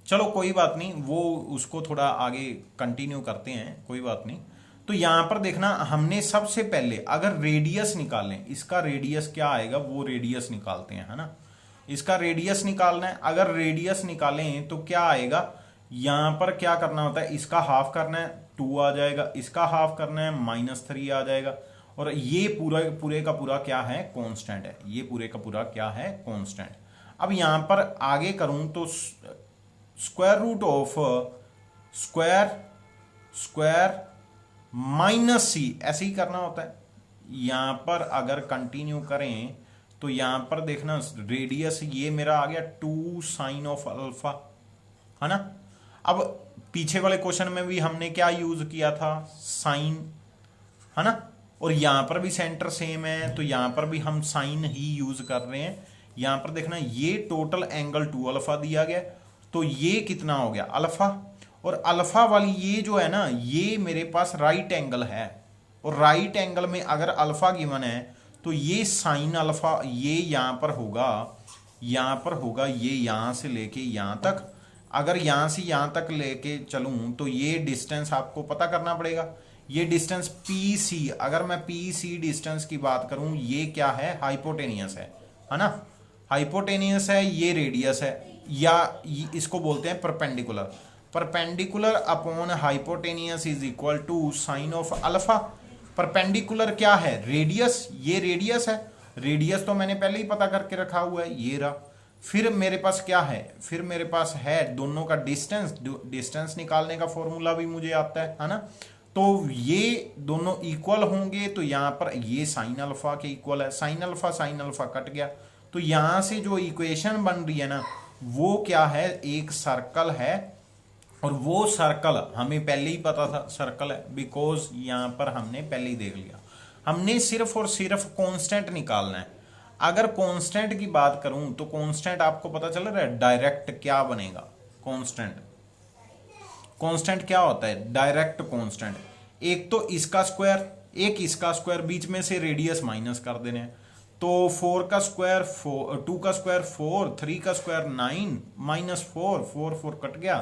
चलो कोई बात नहीं, वो उसको थोड़ा आगे कंटिन्यू करते हैं, कोई बात नहीं। तो यहां पर देखना, हमने सबसे पहले अगर रेडियस निकालें, इसका रेडियस क्या आएगा वो रेडियस निकालते हैं, है ना। इसका रेडियस निकालना है। अगर रेडियस निकालें तो क्या आएगा? यहां पर क्या करना होता है? इसका हाफ करना है, 2 आ जाएगा। इसका हाफ करना है, -3 आ जाएगा। और ये पूरे का पूरा क्या है? कांस्टेंट है। ये पूरे का पूरा क्या है? कांस्टेंट। अब यहां पर आगे करूं तो square root of square -c, ऐसे ही करना होता है। यहां पर अगर कंटिन्यू करें तो यहां पर देखना, रेडियस ये मेरा आ गया 2 साइन ऑफ अल्फा, है ना। अब पीछे वाले क्वेश्चन में भी हमने क्या यूज किया था? साइन, है ना। और यहां पर भी सेंटर सेम है, तो यहां पर भी हम साइन ही यूज कर रहे हैं। यहां पर देखना, ये टोटल एंगल 2 अल्फा दिया गया, तो ये कितना हो गया? अल्फा। और अल्फा वाली ये जो है ना, ये मेरे पास राइट एंगल है। और राइट एंगल में अगर अल्फा गिवन है तो ये साइन अल्फा, ये यहां पर होगा, ये यहां से लेके यहां तक। अगर यहां से यहां तक लेके चलूं तो ये डिस्टेंस आपको पता करना पड़ेगा। ये डिस्टेंस पीसी, अगर मैं पीसी डिस्टेंस की बात करूं, ये क्या है? हाइपोटेनियस है ना। हाइपोटेनियस है, ये रेडियस है, या इसको बोलते हैं perpendicular. Perpendicular upon hypotenuse is equal to sine of alpha. Perpendicular क्या है? रेडियस। ये रेडियस है, रेडियस तो मैंने पहले ही पता करके रखा हुआ है, ये रहा। फिर मेरे पास क्या है? फिर मेरे पास है दोनों का डिस्टेंस। डिस्टेंस निकालने का फॉर्मूला भी मुझे आता है ना। तो ये दोनों इक्वल होंगे, तो यहां पर ये साइन अल्फा के इक्वल है। साइन अल्फा कट गया, तो यहां से जो इक्वेशन बन रही है ना, वो क्या है? एक सर्कल है। और वो सर्कल हमें पहले ही पता था सर्कल है, बिकॉज यहां पर हमने पहले ही देख लिया। हमने सिर्फ और सिर्फ कांस्टेंट निकालना है। अगर कांस्टेंट की बात करूं तो कांस्टेंट आपको पता चल रहा है डायरेक्ट क्या बनेगा? कांस्टेंट क्या होता है? Direct constant. एक तो इसका स्क्वायर, एक इसका स्क्वायर, बीच में से रेडियस माइनस कर देने हैं। तो 4 का स्क्वायर 4, 2 का स्क्वायर 4, 3 का स्क्वायर 9, -4, 4 कट गया,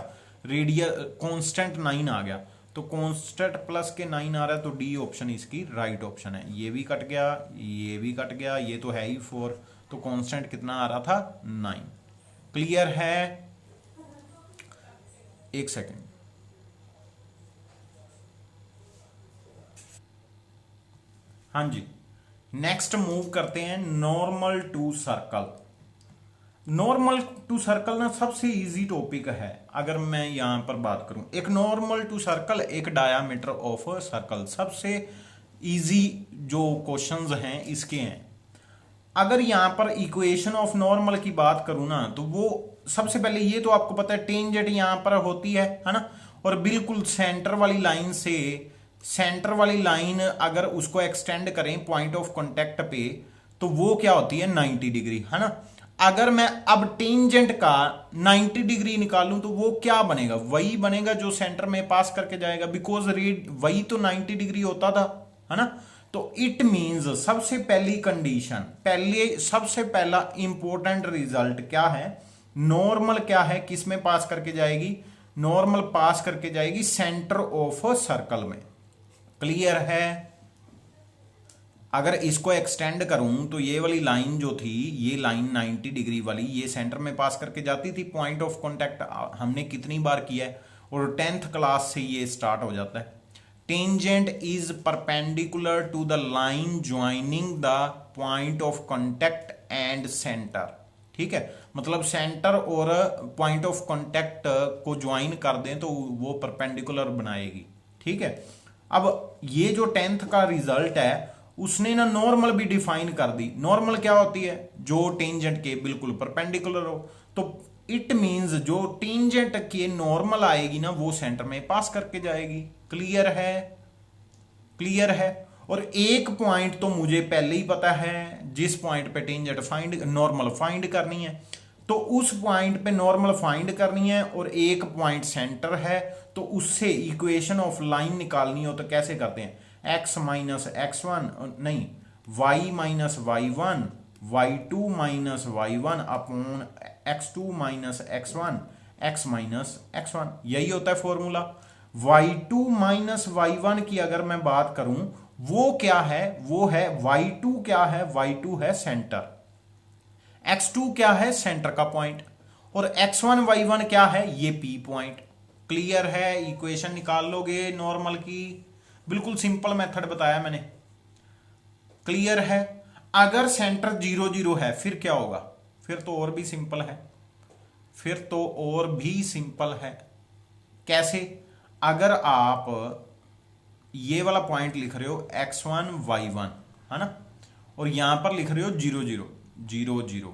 रेडियस कांस्टेंट 9 आ गया। तो कांस्टेंट प्लस के 9 आ रहा है, तो डी ऑप्शन इसकी राइट ऑप्शन है। ये भी कट गया, ये भी कट गया, ये तो है ही 4, तो कांस्टेंट कितना आ रहा था? 9। क्लियर है? एक सेकेंड, हाँ जी। नेक्स्ट मूव करते हैं normal to circle. Normal to circle ना सबसे इजी टॉपिक है। अगर मैं यहां पर बात करूं, एक नॉर्मल टू सर्कल, एक डायामीटर ऑफ सर्कल, सबसे इजी जो क्वेश्चंस हैं इसके हैं। अगर यहां पर इक्वेशन ऑफ नॉर्मल की बात करूं ना, तो वो सबसे पहले ये तो आपको पता है टेंजेंट यहां पर होती है ना। और बिल्कुल सेंटर वाली लाइन से सेंटर वाली लाइन अगर उसको एक्सटेंड करें पॉइंट ऑफ कांटेक्ट पे तो वो क्या होती है 90 डिग्री, है ना। अगर मैं अब टेंजेंट का 90 डिग्री निकालूं तो वो क्या बनेगा, वही बनेगा जो सेंटर में पास करके जाएगा, बिकॉज रेड वही तो 90 डिग्री होता था, है ना। तो इट मींस सबसे पहली कंडीशन, पहले सबसे पहला इंपॉर्टेंट रिजल्ट क्या है, नॉर्मल क्या है, किस में पास करके जाएगी, नॉर्मल पास करके जाएगी सेंटर ऑफ सर्कल में। क्लियर है। अगर इसको एक्सटेंड करूं तो ये वाली लाइन जो थी, ये लाइन 90 डिग्री वाली, ये सेंटर में पास करके जाती थी। पॉइंट ऑफ कांटेक्ट हमने कितनी बार किया है, और 10th क्लास से ये स्टार्ट हो जाता है। Tangent is perpendicular to the line joining the point of contact and centre. ठीक है, मतलब सेंटर और पॉइंट ऑफ कांटेक्ट को ज्वाइन कर दें तो वो परपेंडिकुलर बनाएगी। ठीक है, अब ये जो 10th का रिजल्ट है उसने ना नॉर्मल भी डिफाइन कर दी। नॉर्मल क्या होती है, जो टेंजेंट के बिल्कुल परपेंडिकुलर हो। तो इट मींस जो टेंजेंट के नॉर्मल आएगी ना वो सेंटर में पास करके जाएगी। क्लियर है, क्लियर है। और एक पॉइंट तो मुझे पहले ही पता है, जिस पॉइंट पे टेंजेंट फाइंड नॉर्मल फाइंड करनी है तो उस पॉइंट पे नॉर्मल फाइंड करनी है, और एक पॉइंट सेंटर है तो उससे इक्वेशन ऑफ लाइन निकालनी हो तो कैसे करते हैं, x माइनस एक्स वन नहीं y minus Y one, Y two minus Y one upon X two minus X one, X minus X one, यही होता है formula. y2 minus Y one की अगर मैं बात करूं वो क्या है, वो है y2 क्या है, y2 है सेंटर, x2 क्या है सेंटर का पॉइंट, और x1 y1 क्या है, ये p पॉइंट। क्लियर है, इक्वेशन निकाल लोगे नॉर्मल की, बिल्कुल सिंपल मेथड बताया मैंने। क्लियर है। अगर सेंटर 0 0 है फिर क्या होगा, फिर तो और भी सिंपल है, फिर तो और भी सिंपल है। कैसे, अगर आप ये वाला पॉइंट लिख रहे हो x1 y1, है ना, और यहां पर लिख रहे हो 0 0 0 0,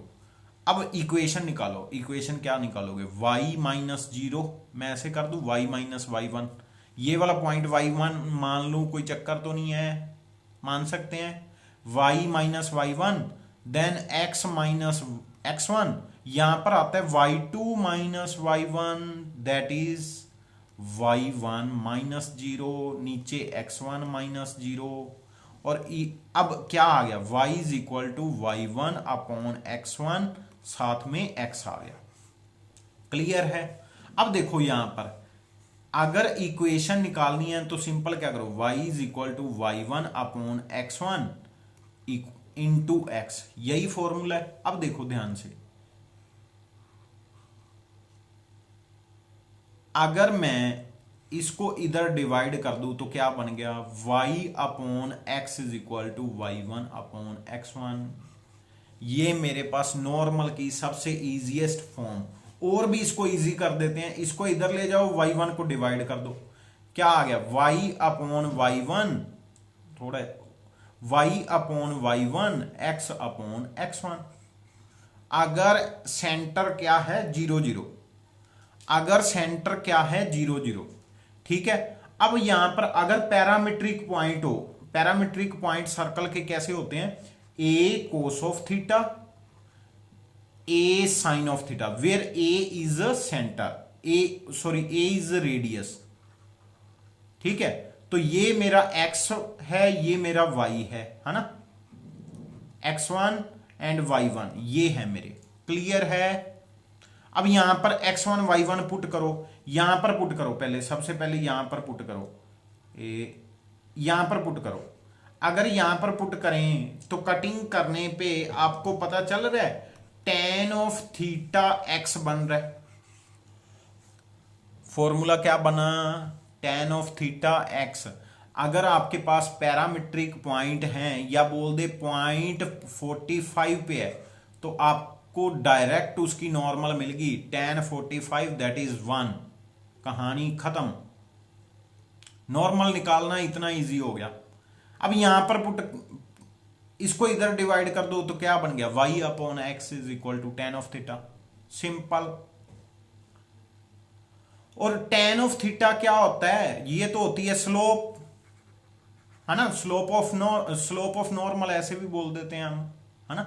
अब इक्वेशन निकालो। इक्वेशन क्या निकालोगे, y माइनस 0, मैं ऐसे कर दूं y माइनस वाई वन, ये वाला पॉइंट y1 मान लूं, कोई चक्कर तो नहीं है, मान सकते हैं। y minus Y one, then x minus X one, यहां पर आता है y2 minus Y one, that is y1 minus 0, नीचे x1 माइनस 0, और अब क्या आ गया, y is equal to Y one upon x1, साथ में x आ गया। क्लियर है। अब देखो यहां पर अगर इक्वेशन निकालनी है तो सिंपल क्या करो, y is equal to Y one upon x1 into x, यही फॉर्मूला है। अब देखो ध्यान से, अगर मैं इसको इधर डिवाइड कर दूं तो क्या बन गया, y upon x is equal to Y one upon x1, ये मेरे पास नॉर्मल की सबसे इजीएस्ट फॉर्म। और भी इसको इजी कर देते हैं, इसको इधर ले जाओ, y1 को डिवाइड कर दो, क्या आ गया, y अपॉन वाई वन, थोड़ा y upon Y one, x upon x1। अगर सेंटर क्या है 0 0, अगर सेंटर क्या है 0 0, ठीक है। अब यहां पर अगर पैरामीट्रिक पॉइंट हो, पैरामीट्रिक पॉइंट सर्कल के कैसे होते हैं, a cos of theta, a sin of theta, where a is centre, a is radius. ठीक है, तो ये मेरा x है, ये मेरा y है ना, x1 एंड y1 ये है मेरे। क्लियर है। अब यहां पर x1 y1 पुट करो, यहां पर पुट करो, पहले सबसे पहले यहां पर पुट करो, यहां पर पुट करो। अगर यहां पर पुट करें तो कटिंग करने पे आपको पता चल रहा है tan ऑफ थीटा x बन रहा है। फॉर्मूला क्या बना, tan ऑफ थीटा x। अगर आपके पास पैरामीट्रिक पॉइंट हैं या बोल दे पॉइंट 45 पे है तो आपको डायरेक्ट उसकी नॉर्मल मिल गई tan 45, दैट इज 1, कहानी खत्म। नॉर्मल निकालना इतना इजी हो गया। अब यहां पर पुट, इसको इधर डिवाइड कर दो तो क्या बन गया, y upon X is equal to tan of theta, simple. और tan ऑफ थीटा क्या होता है, ये तो होती है स्लोप, है ना, स्लोप ऑफ नॉर्मल ऐसे भी बोल देते हैं हम, है ना।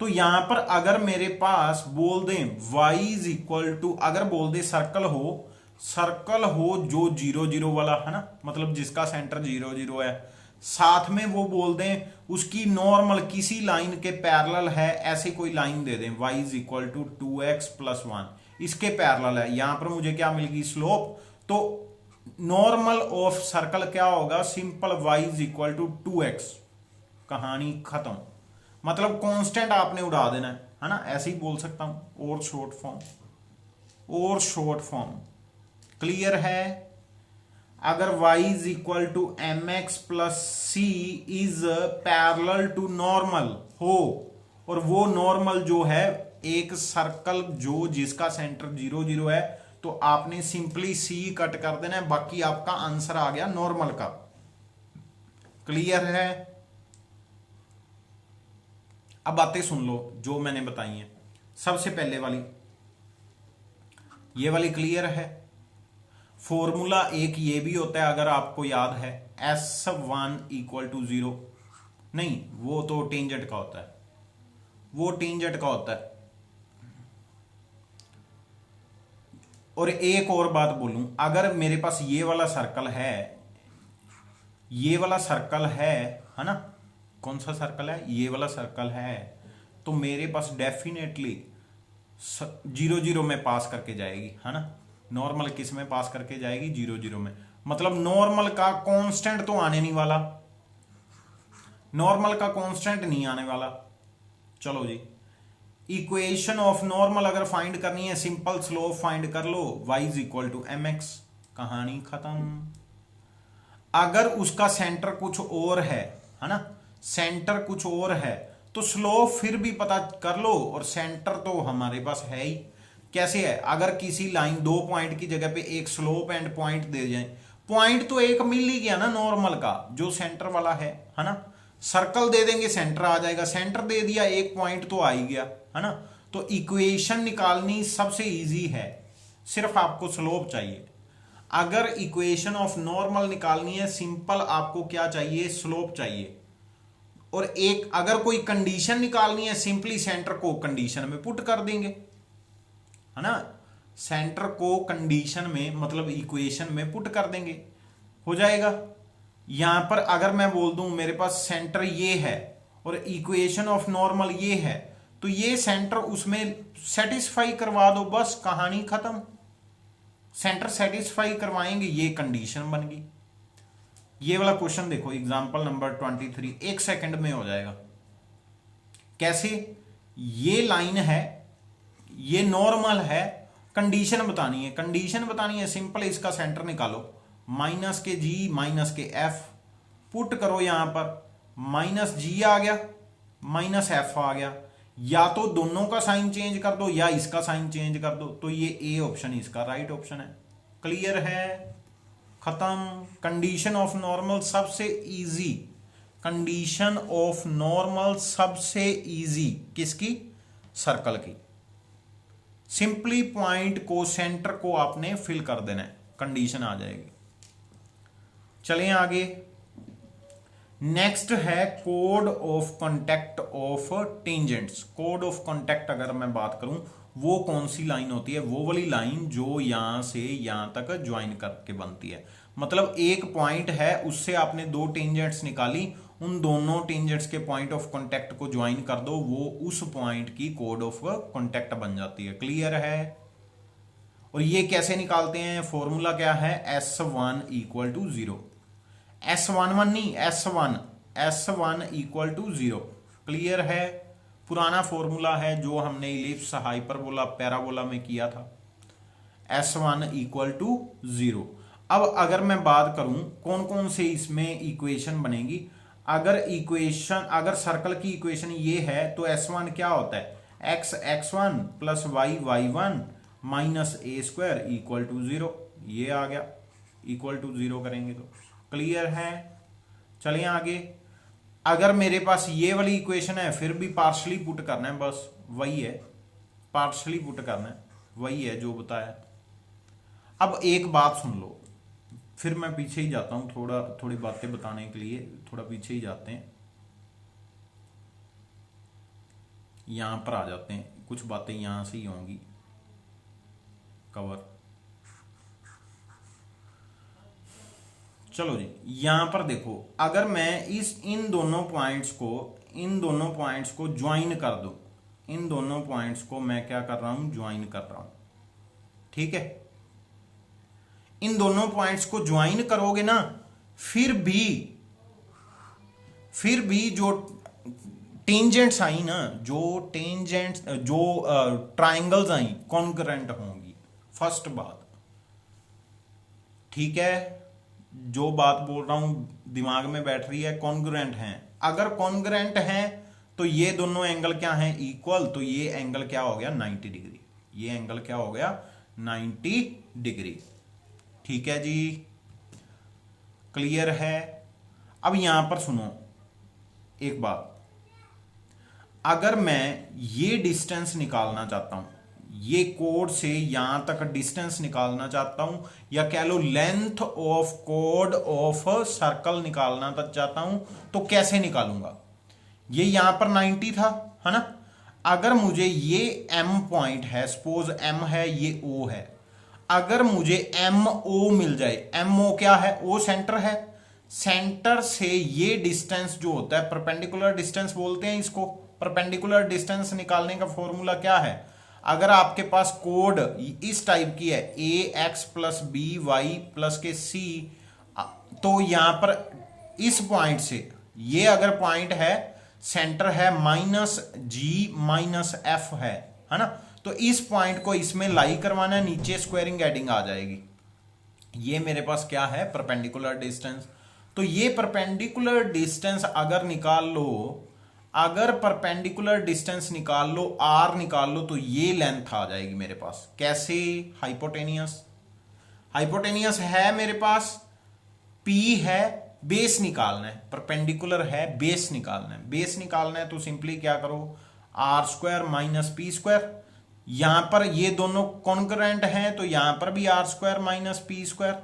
तो यहां पर अगर मेरे पास बोल दें y इज इक्वल टू, अगर बोल दे सर्कल हो जो 0 0 वाला, है ना, मतलब जिसका सेंटर 0 0 है, साथ में वो बोल दें उसकी नॉर्मल किसी लाइन के पैरेलल है, ऐसे कोई लाइन दे दें y is equal to 2x plus 1, इसके पैरेलल है, यहां पर मुझे क्या मिलेगी, स्लोप। तो नॉर्मल ऑफ सर्कल क्या होगा, simple y is equal to 2x, कहानी खत्म। मतलब कांस्टेंट आपने उड़ा देना है ना, ऐसे ही बोल सकता हूं, और शॉर्ट फॉर्म क्लियर है। अगर y is equal to m x plus c is parallel to normal हो, और वो नॉर्मल जो है एक सर्कल जो जिसका सेंटर 0 0 है, तो आपने सिंपली सी कट कर देना है, बाकी आपका आंसर आ गया नॉर्मल का। क्लियर है। अब बातें सुन लो जो मैंने बताई हैं। सबसे पहले वाली, ये वाली क्लियर है। फॉर्मूला एक ये भी होता है अगर आपको याद है, S1 इक्वल टू 0, नहीं वो तो टेंजेंट का होता है, वो टेंजेंट का होता है। और एक और बात बोलूं, अगर मेरे पास ये वाला सर्कल है, ये वाला सर्कल है ना, कौन सा सर्कल है, ये वाला सर्कल है, तो मेरे पास डेफिनेटली 0 0 में पास करके जाएगी, है ना। नॉर्मल किस में पास करके जाएगी, 0 0 में। मतलब नॉर्मल का कांस्टेंट तो आने नहीं वाला, नॉर्मल का कांस्टेंट नहीं आने वाला। चलो जी, इक्वेशन ऑफ नॉर्मल अगर फाइंड करनी है, सिंपल स्लोप फाइंड कर लो, y is equal to m x, कहानी खत्म। अगर उसका सेंटर कुछ और है ना, सेंटर कुछ और है, तो स्लोप फिर भी पता कर लो, और सेंटर तो हमारे पास है ही। कैसे है, अगर किसी लाइन 2 पॉइंट की जगह पे एक स्लोप एंड पॉइंट दे जाए, पॉइंट तो एक मिल ही गया ना नॉर्मल का जो सेंटर वाला है ना। सर्कल दे देंगे सेंटर आ जाएगा, सेंटर दे दिया एक पॉइंट तो आ ही गया, है ना। तो इक्वेशन निकालनी सबसे इजी है, सिर्फ आपको स्लोप चाहिए। अगर इक्वेशन ऑफ नॉर्मल निकालनी है, सिंपल आपको क्या चाहिए, स्लोप चाहिए। और एक अगर कोई कंडीशन निकालनी है, सिंपली सेंटर को कंडीशन में पुट कर देंगे, है ना। सेंटर को कंडीशन में मतलब इक्वेशन में पुट कर देंगे, हो जाएगा। यहां पर अगर मैं बोल दूं मेरे पास सेंटर ये है और इक्वेशन ऑफ नॉर्मल ये है, तो ये सेंटर उसमें सेटिस्फाई करवा दो, बस कहानी खत्म। सेंटर सेटिस्फाई करवाएंगे, ये कंडीशन बन गई। ये वाला क्वेश्चन देखो, एग्जांपल नंबर 23, 1 सेकंड में हो जाएगा। कैसे, ये लाइन है, ये नॉर्मल है, कंडीशन बतानी है, कंडीशन बतानी है, सिंपल इसका सेंटर निकालो, माइनस के जी माइनस के एफ पुट करो, यहां पर माइनस जी आ गया, माइनस एफ आ गया, या तो दोनों का साइन चेंज कर दो या इसका साइन चेंज कर दो, तो ये ए ऑप्शन इसका राइट ऑप्शन है। क्लियर है, खत्म। कंडीशन ऑफ नॉर्मल सबसे इजी, कंडीशन ऑफ नॉर्मल सबसे इजी किसकी, सर्कल की। सिंपली पॉइंट को, सेंटर को आपने फिल कर देना है, कंडीशन आ जाएगी। चलें आगे। नेक्स्ट है code of contact of tangents. Code of contact अगर मैं बात करूं, वो कौन सी लाइन होती है, वो वाली लाइन जो यहां से यहां तक ज्वाइन करके बनती है। मतलब एक पॉइंट है, उससे आपने 2 टेंजेंट्स निकाली, उन दोनों टेंजेंट्स के पॉइंट ऑफ कांटेक्ट को ज्वाइन कर दो, वो उस पॉइंट की कोड ऑफ कांटेक्ट बन जाती है। क्लियर है। और ये कैसे निकालते हैं, फॉर्मूला क्या है, S1 इक्वल टू 0, S11 नहीं, S1 इक्वल टू 0। क्लियर है। पुराना फॉर्मूला है जो हमने इलिप्स, हाइपरबोला, पैराबोला में किया था, S1 इक्वल टू 0। अब अगर मैं बात करूं कौन कौन से इसमें इक्वेशन बनेगी, अगर सर्कल की इक्वेशन ये है, तो S1 क्या होता है, x1 plus y1 minus a² equal to 0, ये आ गया, इक्वल टू 0 करेंगे तो। क्लियर है। चलिए आगे। अगर मेरे पास ये वाली इक्वेशन है, फिर भी पार्शली पुट करना है, बस वही है, पार्शली पुट करना है, वही है जो बताया। अब एक बात सुन लो, फिर मैं पीछे ही जाता हूँ, थोड़ी बातें बताने के लिए थोड़ा पीछे ही जाते हैं, यहाँ पर आ जाते हैं, कुछ बातें यहाँ से ही होंगी कवर। चलो जी, यहाँ पर देखो, अगर मैं इन दोनों पॉइंट्स को ज्वाइन कर दूं, इन दोनों पॉइंट्स को मैं क्या कर रहा हूं, ज्वाइन कर रहा हूं, ठीक है। इन दोनों पॉइंट्स को ज्वाइन करोगे ना, फिर भी जो टेंजेंट्स आई ना, जो ट्राइंगल्स आई कॉन्करेंट होंगी, फर्स्ट बात, ठीक है। जो बात बोल रहा हूं दिमाग में बैठ रही है, कॉन्ग्रुएंट हैं। अगर कॉन्ग्रुएंट हैं तो ये दोनों एंगल क्या हैं, इक्वल, तो ये एंगल क्या हो गया, 90 डिग्री। ये एंगल क्या हो गया, 90 डिग्री। ठीक है जी, क्लियर है। अब यहां पर सुनो एक बात, अगर मैं ये डिस्टेंस निकालना चाहता हूं, ये कोड से यहां तक डिस्टेंस निकालना चाहता हूं, या कह लो लेंथ ऑफ कोड ऑफ सर्कल निकालना चाहता हूं, तो कैसे निकालूंगा। ये यहां पर 90 था, है ना। अगर मुझे ये M पॉइंट है, सपोज M है, ये O है, अगर मुझे MO मिल जाए, MO क्या है, O सेंटर है, सेंटर से ये डिस्टेंस जो होता है परपेंडिकुलर डिस्टेंस बोलते हैं इसको। परपेंडिकुलर डिस्टेंस निकालने का फॉर्मूला क्या है, अगर आपके पास कोड इस टाइप की है, AX प्लस BY प्लस के C, तो यहां पर इस पॉइंट से, ये अगर पॉइंट है, सेंटर है -G -F है ना, तो इस पॉइंट को इसमें लाई करवाना है, नीचे स्क्वायरिंग एडिंग आ जाएगी। ये मेरे पास क्या है, परपेंडिकुलर डिस्टेंस। तो ये परपेंडिकुलर डिस्टेंस अगर निकाल लो, अगर परपेंडिकुलर डिस्टेंस निकाल लो, R निकाल लो, तो ये लेंथ आ जाएगी मेरे पास। कैसे, हाइपोटेनियस है मेरे पास, P है, बेस निकालना है, परपेंडिकुलर है, बेस निकालना है, तो सिंपली क्या करो, R² माइनस P²। यहां पर ये दोनों कॉन्करेंट हैं, तो यहां पर भी R² माइनस P²।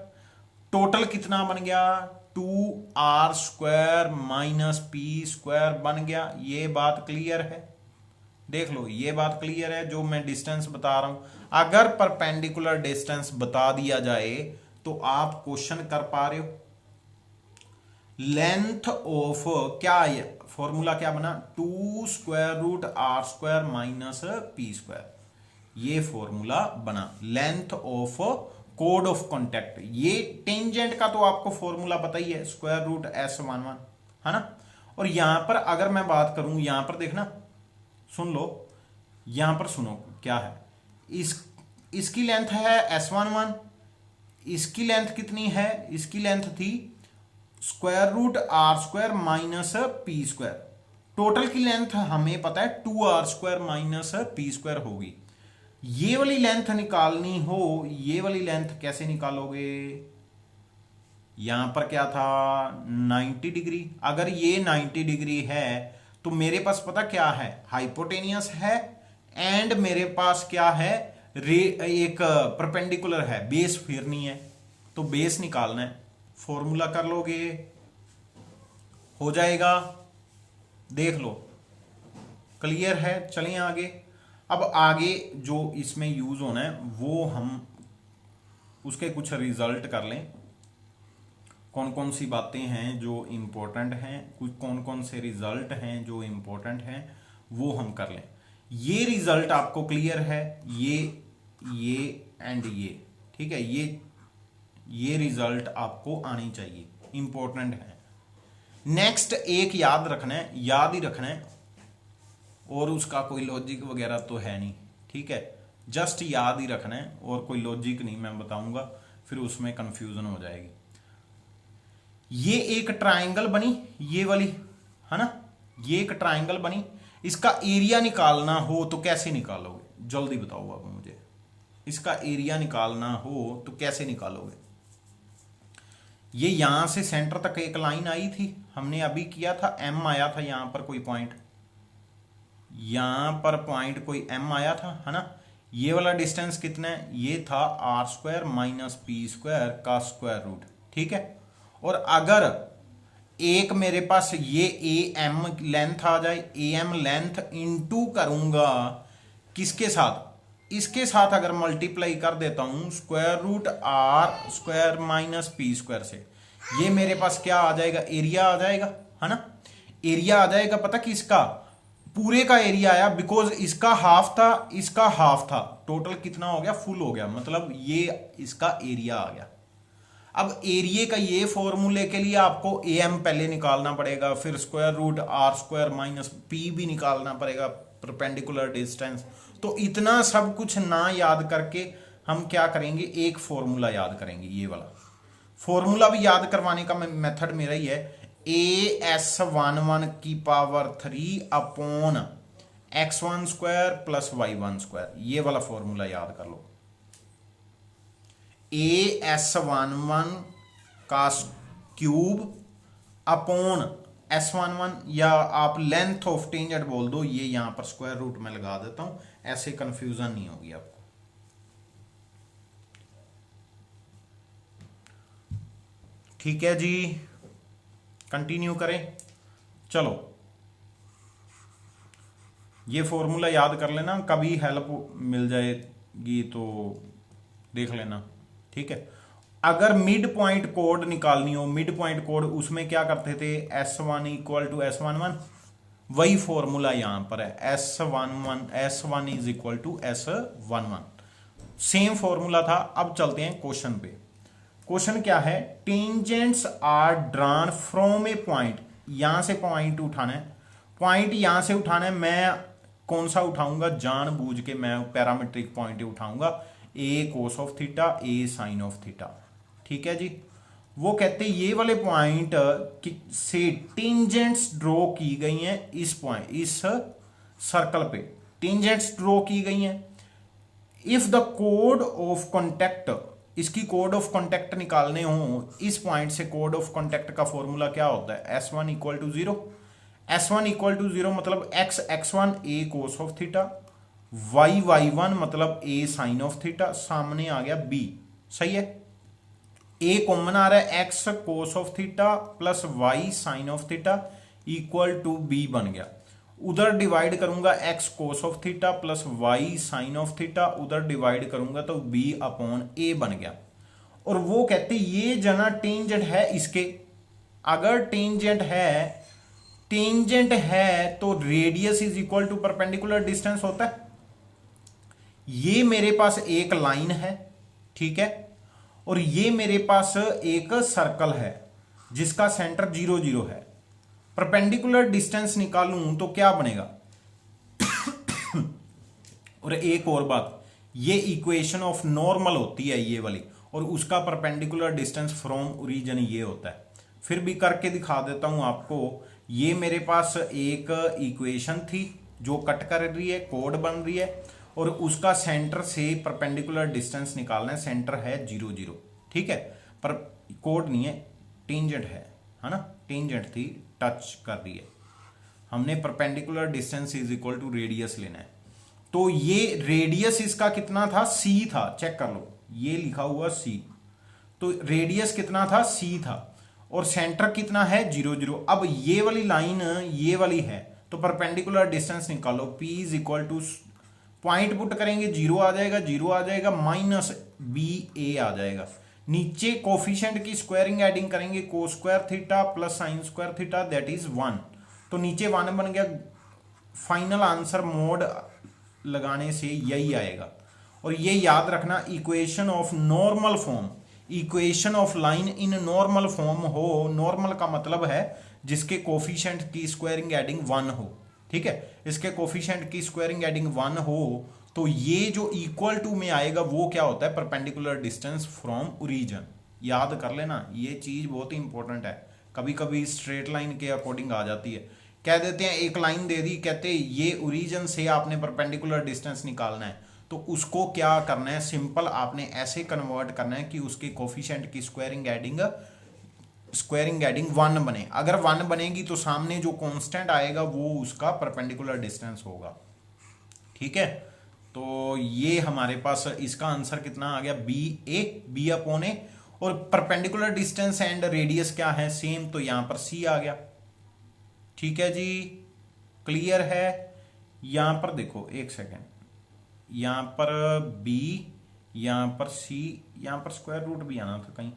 टोटल कितना बन गया, 2R² माइनस P² बन गया। ये बात क्लियर है, देख लो, ये बात क्लियर है जो मैं डिस्टेंस बता रहा हूं। अगर परपेंडिकुलर डिस्टेंस बता दिया जाए तो आप क्वेश्चन कर पा रहे हो। लेंथ ऑफ क्या, फॉर्मूला क्या बना, 2√R² माइनस P², ये फॉर्मूला बना लेंथ ऑफ कोड ऑफ कॉन्टेक्ट। ये टेंजेंट का तो आपको फॉर्मूला पता ही है, √S11, है ना। और यहां पर अगर मैं बात करूं, यहां पर देखना, सुन लो, यहां पर सुनो क्या है, इसकी लेंथ है S11, इसकी लेंथ कितनी है, इसकी लेंथ थी √R² माइनस P²। टोटल की लेंथ हमें पता है 2R² माइनस P² होगी। ये वाली लेंथ निकालनी हो, ये वाली लेंथ कैसे निकालोगे, यहां पर क्या था 90 डिग्री। अगर ये 90 डिग्री है तो मेरे पास पता क्या है, हाइपोटेनियस है, एंड मेरे पास क्या है, एक परपेंडिकुलर है, बेस फिरनी है, तो बेस निकालना है। फॉर्मूला कर लोगे, हो जाएगा, देख लो, क्लियर है। चलिए आगे। अब आगे जो इसमें यूज होना है वो हम उसके कुछ रिजल्ट कर लें, कौन कौन सी बातें हैं जो इंपॉर्टेंट हैं, कुछ कौन कौन से रिजल्ट हैं जो इंपॉर्टेंट हैं, वो हम कर लें। ये रिजल्ट आपको क्लियर है, ये एंड ये, ठीक है, ये रिजल्ट आपको आनी चाहिए, इंपॉर्टेंट है। नेक्स्ट एक याद ही रखना है, और उसका कोई लॉजिक वगैरह तो है नहीं, ठीक है, जस्ट याद ही रखना है, और कोई लॉजिक नहीं मैं बताऊंगा, फिर उसमें कंफ्यूजन हो जाएगी। ये एक ट्राइंगल बनी, ये वाली, है ना, ये एक ट्राइंगल बनी, इसका एरिया निकालना हो तो कैसे निकालोगे, जल्दी बताओ आप मुझे, इसका एरिया निकालना हो तो कैसे निकालोगे। ये यहां से सेंटर तक एक लाइन आई थी, हमने अभी किया था, M आया था यहां पर कोई पॉइंट, यहां पर पॉइंट कोई M आया था, है ना। ये वाला डिस्टेंस कितना है, ये था R² माइनस P² का स्क्वायर रूट, ठीक है। और अगर एक मेरे पास ये ए एम लेंथ आ जाए, ए एम लेंथ इंटू करूंगा किसके साथ, इसके साथ अगर मल्टीप्लाई कर देता हूं square root r square minus p square से, ये मेरे पास क्या आ जाएगा, एरिया आ जाएगा, है ना। एरिया आ जाएगा, पता किसका, पूरे का एरिया आया, बिकॉज इसका हाफ था, इसका हाफ था, टोटल कितना हो गया, फुल हो गया, मतलब ये इसका एरिया आ गया। अब एरिया का ये फॉर्मूले के लिए आपको ए एम पहले निकालना पड़ेगा, फिर square root r square minus p भी निकालना पड़ेगा, परपेंडिकुलर डिस्टेंस। तो इतना सब कुछ ना याद करके हम क्या करेंगे, एक फॉर्मूला याद करेंगे। ये वाला फॉर्मूला भी याद करवाने का मेथड मेरा ही है, ए एस वन वन की power 3 upon x1 square plus y1 square, ये वाला फॉर्मूला याद कर लो। ए एस वन वन का क्यूब अपॉन S11, या आप लेंथ ऑफ टेंजेंट बोल दो, ये यहां पर स्क्वायर रूट में लगा देता हूं, ऐसे कंफ्यूजन नहीं होगी आपको। ठीक है जी, कंटिन्यू करें। चलो ये फॉर्मूला याद कर लेना, कभी हेल्प मिल जाएगी तो देख लेना, ठीक है। अगर मिड पॉइंट कोड निकालनी हो, मिड पॉइंट कोड उसमें क्या करते थे, S1 इक्वल टू S11, वही फॉर्मूला यहां पर है, S1 is equal to S11, same formula था। अब चलते हैं क्वेश्चन पे। क्वेश्चन क्या है, tangents are drawn from a point, यहां से पॉइंट उठाना है, पॉइंट यहां से उठाना है, मैं कौन सा उठाऊंगा, जानबूझ के मैं पैरामीट्रिक पॉइंट उठाऊंगा, A cos of theta, A sine of theta, ठीक है जी। वो कहते हैं ये वाले पॉइंट से टेंजेंट्स ड्रॉ की गई हैं, इस पॉइंट, इस सर्कल पे टेंजेंट्स ड्रॉ की गई हैं। If the code of contact, इसकी कोड ऑफ कॉन्टेक्ट निकालने हो इस पॉइंट से, कोड ऑफ कॉन्टेक्ट का फॉर्मूला क्या होता है, S1 equal to 0, S1 equal to 0 मतलब x1 A cos of theta, y1 मतलब ए साइन ऑफ थीटा, सामने आ गया b, सही है। ए कॉमन आ रहा है, x cos of theta plus y sine of theta equal to b बन गया। उधर डिवाइड करूंगा x cos of theta plus y sine of theta, उधर डिवाइड करूंगा तो b अपॉन a बन गया। और वो कहते ये जना टेंजेंट है इसके, अगर टेंजेंट है तो radius is equal to perpendicular distance होता है। ये मेरे पास एक लाइन है, ठीक है, और ये मेरे पास एक सर्कल है जिसका सेंटर 0 0 है। परपेंडिकुलर डिस्टेंस निकालूं तो क्या बनेगा और एक और बात, ये इक्वेशन ऑफ नॉर्मल होती है ये वाली, और उसका परपेंडिकुलर डिस्टेंस फ्रॉम ओरिजिन ये होता है। फिर भी करके दिखा देता हूं आपको। ये मेरे पास एक इक्वेशन थी जो कट कर रही है, कोड बन रही है, और उसका सेंटर से परपेंडिकुलर डिस्टेंस निकालना है, सेंटर है 0 0, ठीक है, पर कोड नहीं है, टेंजेंट है ना, टेंजेंट थी, टच कर रही है, हमने perpendicular distance is equal to radius लेना है। तो ये रेडियस इसका कितना था, c था, चेक कर लो, ये लिखा हुआ c, तो रेडियस कितना था, c था, और सेंटर कितना है 0 0। अब ये वाली लाइन ये वाली है, तो परपेंडिकुलर डिस्टेंस निकालो, p is equal to, point put करेंगे 0 आ जाएगा, 0 आ जाएगा, माइनस बी ए आ जाएगा, नीचे कोफिशिएंट की स्क्वायरिंग एडिंग करेंगे, cos square theta plus sine square theta that is 1, तो नीचे 1 बन गया। फाइनल आंसर मोड लगाने से यही आएगा। और ये याद रखना, equation of normal form, equation of line in normal form हो, नॉर्मल का मतलब है जिसके कोफिशिएंट की स्क्वायरिंग एडिंग 1 हो, ठीक है, इसके कोफिशिएंट की स्क्वायरिंग एडिंग 1 हो, तो ये जो इक्वल टू में आएगा वो क्या होता है, परपेंडिकुलर डिस्टेंस फ्रॉम ओरिजिन। याद कर लेना, ये चीज बहुत ही इंपॉर्टेंट है, कभी कभी स्ट्रेट लाइन के अकॉर्डिंग आ जाती है। कह देते हैं एक लाइन दे दी, कहते हैं ये ओरिजिन से आपने परपेंडिकुलर डिस्टेंस निकालना है, तो उसको क्या करना है, सिंपल आपने ऐसे कन्वर्ट करना है कि उसके कोफिशिएंट की स्क्वायरिंग एडिंग 1 बने। अगर 1 बनेगी तो सामने जो कांस्टेंट आएगा वो उसका परपेंडिकुलर डिस्टेंस होगा, ठीक है। तो ये हमारे पास इसका आंसर कितना आ गया, बी अपॉन ए, और परपेंडिकुलर डिस्टेंस एंड रेडियस क्या है, सेम, तो यहां पर सी आ गया। ठीक है जी, क्लियर है। यहां पर देखो एक सेकेंड, यहां पर बी, यहां पर सी, यहां पर स्क्वायर रूट भी आना था कहीं,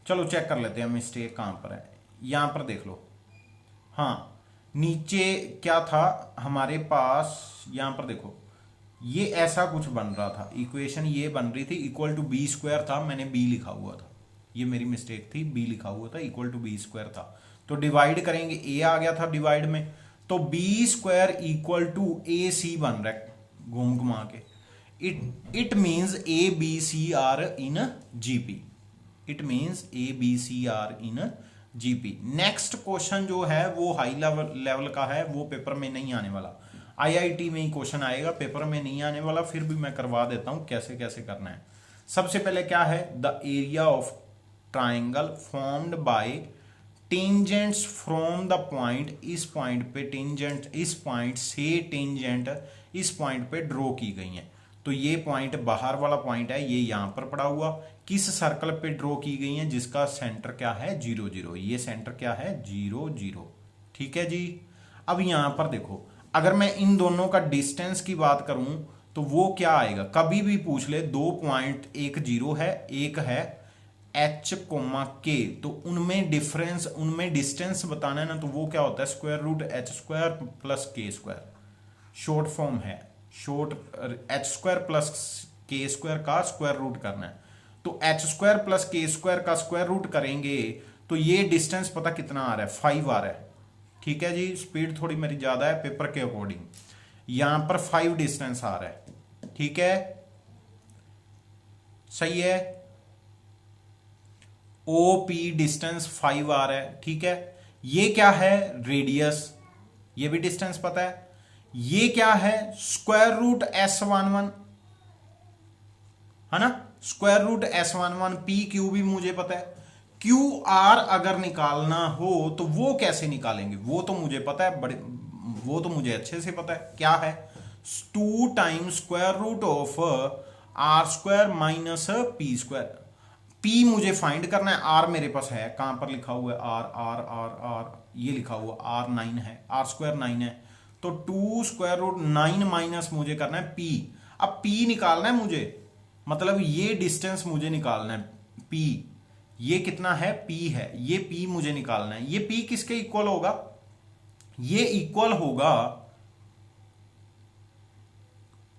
चलो चेक कर लेते हैं मिस्टेक कहां पर है। यहां पर देख लो, हाँ नीचे क्या था हमारे पास, यहां पर देखो ये ऐसा कुछ बन रहा था, इक्वेशन ये बन रही थी इक्वल टू बी स्क्वायर था, मैंने बी लिखा हुआ था, ये मेरी मिस्टेक थी, बी लिखा हुआ था, इक्वल टू बी स्क्वायर था। तो डिवाइड करेंगे, ए आ गया था डिवाइड में, तो b square equal to a c बन रहा है घूम घुमा के। It means a b c are in GP, it means a b c are in GP. Next question जो है वो हाई लेवल का है, वो पेपर में नहीं आने वाला, आईआईटी में ही क्वेश्चन आएगा, पेपर में नहीं आने वाला, फिर भी मैं करवा देता हूं कैसे कैसे करना है। सबसे पहले क्या है, the area of triangle formed by tangents from the point, इस पॉइंट पे टेंजेंट, इस पॉइंट से टेंजेंट इस पॉइंट पे ड्रॉ की गई है। तो ये पॉइंट बाहर वाला पॉइंट है, ये यहां पर पड़ा हुआ, किस सर्कल पे ड्रॉ की गई है जिसका सेंटर क्या है 0 0, ये सेंटर क्या है 0 0। ठीक है जी। अब यहां पर देखो, अगर मैं इन दोनों का डिस्टेंस की बात करूं तो वो क्या आएगा, कभी भी पूछ ले, दो पॉइंट, एक 0 है एक है एच कोमा के, तो उनमें डिफरेंस, उनमें डिस्टेंस बताना है ना, तो वो क्या होता है square root h square plus k square, short form है, short h square plus k square का स्क्वायर रूट करना है। तो h square plus k square का स्क्वायर रूट करेंगे तो ये डिस्टेंस पता कितना आ रहा है 5 आ रहा है। ठीक है जी, स्पीड थोड़ी मेरी ज्यादा है पेपर के अकॉर्डिंग, यहां पर 5 डिस्टेंस आ रहा है। ठीक है, सही है, ओपी डिस्टेंस 5 आ रहा है। ठीक है, ये क्या है रेडियस, ये भी डिस्टेंस पता है। ये क्या है स्क्वायर रूट S11 है ना, square root S11, P Q भी मुझे पता है। क्यू आर अगर निकालना हो तो वो कैसे निकालेंगे, वो तो मुझे पता है, बड़े वो तो मुझे अच्छे से पता है, क्या है 2 times square root of r square minus p square. P मुझे फाइंड करना है, आर मेरे पास है, कहां पर लिखा हुआ है आर आर आर आर, ये लिखा हुआ आर 9 है, आर स्क्वायर 9 है, तो 2 स्क्वायर रूट 9 माइनस मुझे करना है पी। अब पी निकालना है मुझे, मतलब ये डिस्टेंस मुझे निकालना है पी, ये कितना है पी है, ये पी मुझे निकालना है। ये पी किसके इक्वल होगा, ये इक्वल होगा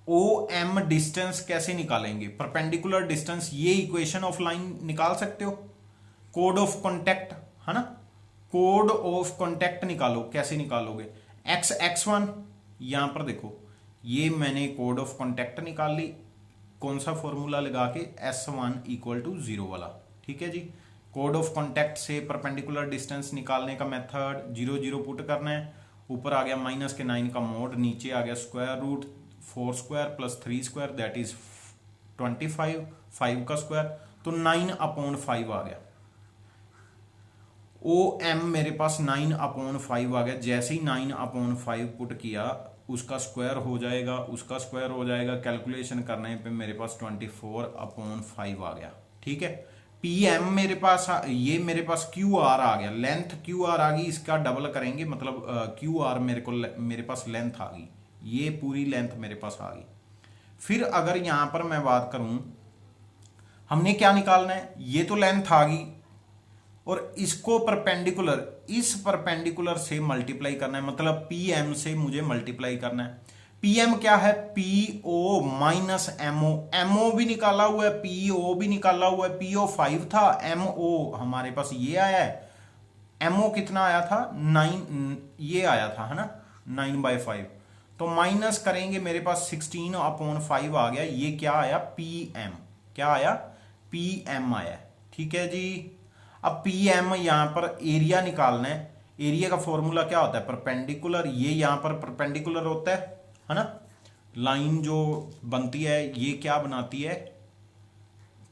ओ एम डिस्टेंस। कैसे निकालेंगे परपेंडिकुलर डिस्टेंस, ये इक्वेशन ऑफ लाइन निकाल सकते हो, कोड ऑफ कॉन्टेक्ट है ना, कोड ऑफ कॉन्टेक्ट निकालो, कैसे निकालोगे एक्स x1, यहां पर देखो ये मैंने कोड ऑफ कॉन्टेक्ट निकाल ली, कौन सा फॉर्मूला लगा के S1 इक्वल टू 0 वाला। ठीक है जी, कोड ऑफ कॉन्टेक्ट से परपेंडिकुलर डिस्टेंस निकालने का मेथड 0 0 पुट करना है, ऊपर आ गया माइनस के 9 का मोड, नीचे आ गया square root 4 square plus 3 square that is 25, 5 का स्क्वायर, तो 9/5 आ गया। ओ एम मेरे पास 9/5 आ गया, जैसे ही 9/5 पुट किया उसका स्क्वायर हो जाएगा, उसका स्क्वायर हो जाएगा, कैलकुलेशन करने पे मेरे पास 24/5 आ गया। ठीक है, पी एम मेरे पास ये मेरे पास क्यू आर आ गया, लेंथ क्यू आर आ गई, इसका डबल करेंगे मतलब क्यू आर मेरे पास लेंथ आ गई, ये पूरी लेंथ मेरे पास आ गई। फिर अगर यहां पर मैं बात करूं, हमने क्या निकालना है, ये तो लेंथ आ गई और इसको परपेंडिकुलर, इस परपेंडिकुलर से मल्टीप्लाई करना है, मतलब पी एम से मुझे मल्टीप्लाई करना है। पी एम क्या है p o minus MO, MO भी निकाला हुआ है, पी ओ भी निकाला हुआ है, पी ओ 5 था, एमओ हमारे पास ये आया है, एमओ कितना आया था 9, ये आया था है ना 9/5, तो माइनस करेंगे मेरे पास 16/5 आ गया, ये क्या आया पी एम, क्या आया पी एम आया। ठीक है जी, अब पी एम यहां पर एरिया निकालना है, एरिया का फॉर्मूला क्या होता है परपेंडिकुलर, ये यहां पर परपेंडिकुलर होता है ना, लाइन जो बनती है ये क्या बनाती है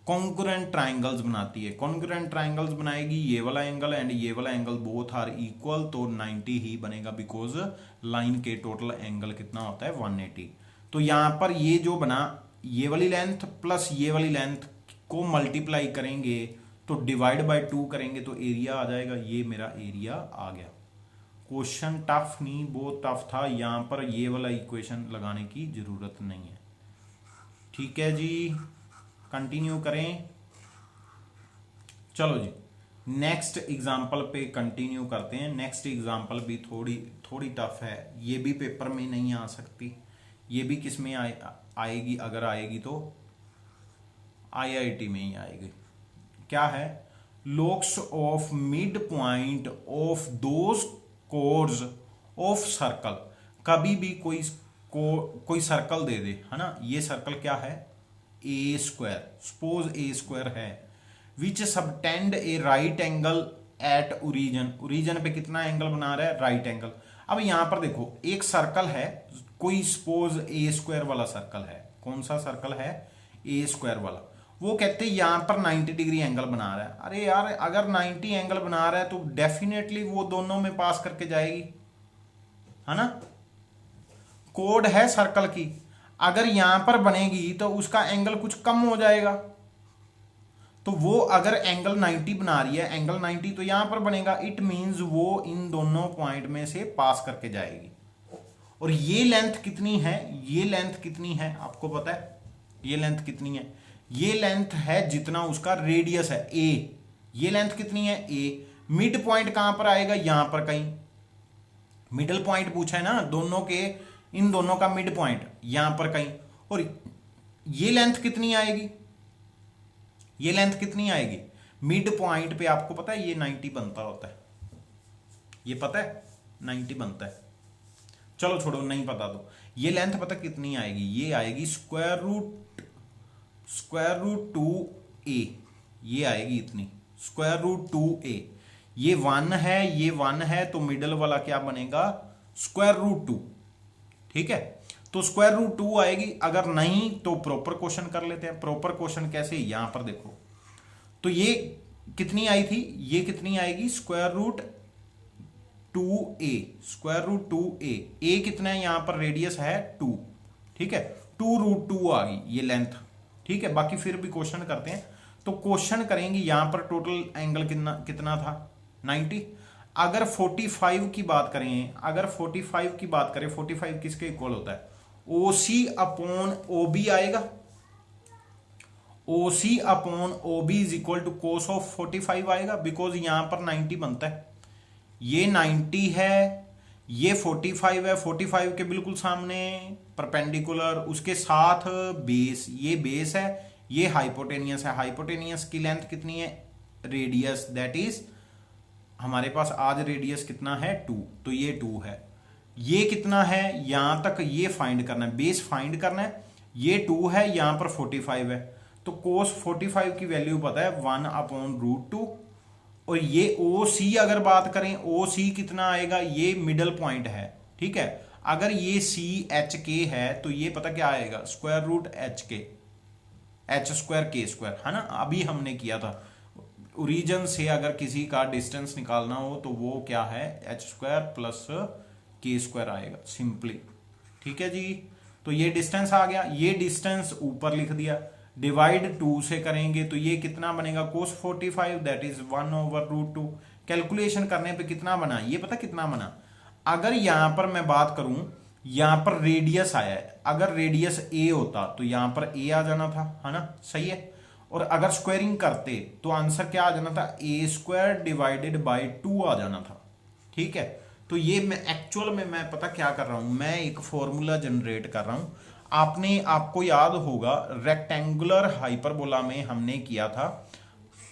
कॉन्ग्रुएंट ट्राइंगल्स बनाती है, कॉन्ग्रुएंट ट्राइंगल्स बनाएगी, ये वाला एंगल एंड ये वाला एंगल बोथ आर इक्वल, तो 90 ही बनेगा, बिकॉज लाइन के टोटल एंगल कितना होता है 180। तो यहां पर ये जो बना, ये वाली लेंथ प्लस ये वाली लेंथ को मल्टीप्लाई करेंगे तो डिवाइड बाय 2 करेंगे तो एरिया आ जाएगा, ये मेरा एरिया आ गया। क्वेश्चन टफ नहीं, बहुत टफ था, यहां पर ये वाला इक्वेशन लगाने की जरूरत नहीं है। ठीक है जी, कंटिन्यू करें। चलो जी नेक्स्ट एग्जाम्पल पे कंटिन्यू करते हैं। नेक्स्ट एग्जाम्पल भी थोड़ी टफ है, ये भी पेपर में नहीं आ सकती, ये भी किस में आएगी, अगर आएगी तो आईआईटी में ही आएगी। क्या है, locus of mid point of those course of circle. कभी भी कोई सर्कल दे दे, है ना, ये सर्कल क्या है, A square, suppose A square है, which subtend a right angle at origin. Origin पे कितना एंगल बना रहा है, राइट एंगल। अब यहां पर देखो एक सर्कल है, कोई सपोज ए स्क्वायर वाला सर्कल है, कौन सा सर्कल है, ए स्क्वायर वाला। वो कहते हैं यहां पर 90 डिग्री एंगल बना रहा है। अरे यार अगर 90 एंगल बना रहा है तो डेफिनेटली वो दोनों में पास करके जाएगी, है ना, कोड है सर्कल की। अगर यहां पर बनेगी तो उसका एंगल कुछ कम हो जाएगा, तो वो अगर एंगल 90 बना रही है, एंगल 90 तो यहां पर बनेगा, इट मींस वो इन दोनों पॉइंट में से पास करके जाएगी। और ये लेंथ कितनी है, ये लेंथ कितनी है आपको पता है, ये लेंथ कितनी है, ये लेंथ है जितना उसका रेडियस है ए। ये लेंथ कितनी है, ए। मिड पॉइंट कहां पर आएगा, यहां पर कहीं, मिडल पॉइंट पूछा है ना दोनों के, इन दोनों का मिड पॉइंट यहां पर कहीं। और ये लेंथ कितनी आएगी, ये लेंथ कितनी आएगी, मिड पॉइंट पे आपको पता है ये 90 बनता होता है, ये पता है 90 बनता है। चलो छोड़ो नहीं पता तो ये लेंथ पता कितनी आएगी, ये आएगी स्क्वायर रूट 2a, ये आएगी इतनी, स्क्वायर रूट 2a। ये 1 है, ये 1 है, तो मिडल वाला क्या बनेगा, स्क्वायर रूट 2। ठीक है, तो स्क्वायर रूट 2 आएगी। अगर नहीं तो प्रॉपर क्वेश्चन कर लेते हैं। प्रॉपर क्वेश्चन कैसे, यहां पर देखो, तो ये कितनी आई थी, ये कितनी आएगी, square root 2a, square root 2a। A कितना है, यहां पर रेडियस है 2, ठीक है, 2 रूट 2 आ गई ये लेंथ। ठीक है, बाकी फिर भी क्वेश्चन करते हैं। तो क्वेश्चन करेंगे, यहां पर टोटल एंगल कितना था, 90। अगर 45 की बात करें, अगर 45 की बात करें, 45 किसके इक्वल होता है, ओसी अपॉन ओबी आएगा। O C upon O B is equal to cos of 45 आएगा, बिकॉज यहां पर 90 बनता है, ये 90 है, ये 45 है, 45 के बिल्कुल सामने परपेंडिकुलर, उसके साथ बेस, ये बेस है, ये हाइपोटेनियस है। हाइपोटेनियस की लेंथ कितनी है, रेडियस, दैट इज हमारे पास आज रेडियस कितना है 2, तो ये 2 है। ये कितना है, यहां तक ये फाइंड करना है, बेस फाइंड करना है, ये 2 है, यहां पर 45 है, तो कोस 45 की वैल्यू पता है 1 अपॉन रूट 2। और ये ओ सी अगर बात करें, ओ सी कितना आएगा, ये मिडल पॉइंट है। ठीक है, अगर ये सी एच के है तो ये पता क्या आएगा, स्क्वायर रूट एच के, एच स्क्वायर के स्क्वायर, है ना, अभी हमने किया था। ओरिजिन से अगर किसी का डिस्टेंस निकालना हो तो वो क्या है, H square plus k square आएगा सिंपली। ठीक है जी, तो ये डिस्टेंस आ गया, ये डिस्टेंस ऊपर लिख दिया, डिवाइड 2 से करेंगे तो ये कितना बनेगा, cos 45, that is 1 over root 2। Calculation करने पे कितना बना, ये पता कितना बना, अगर यहां पर मैं बात करूं, यहां पर रेडियस आया है, अगर रेडियस ए होता तो यहां पर ए आ जाना था, है ना, सही है। और अगर स्क्वायरिंग करते तो आंसर क्या आ जाना था, ए स्क्वायर डिवाइडेड बाई 2 आ जाना था। ठीक है, तो ये मैं एक्चुअल में मैं पता क्या कर रहा हूं, मैं एक फॉर्मूला जनरेट कर रहा हूं। आपको याद होगा रेक्टेंगुलर हाइपरबोला में हमने किया था,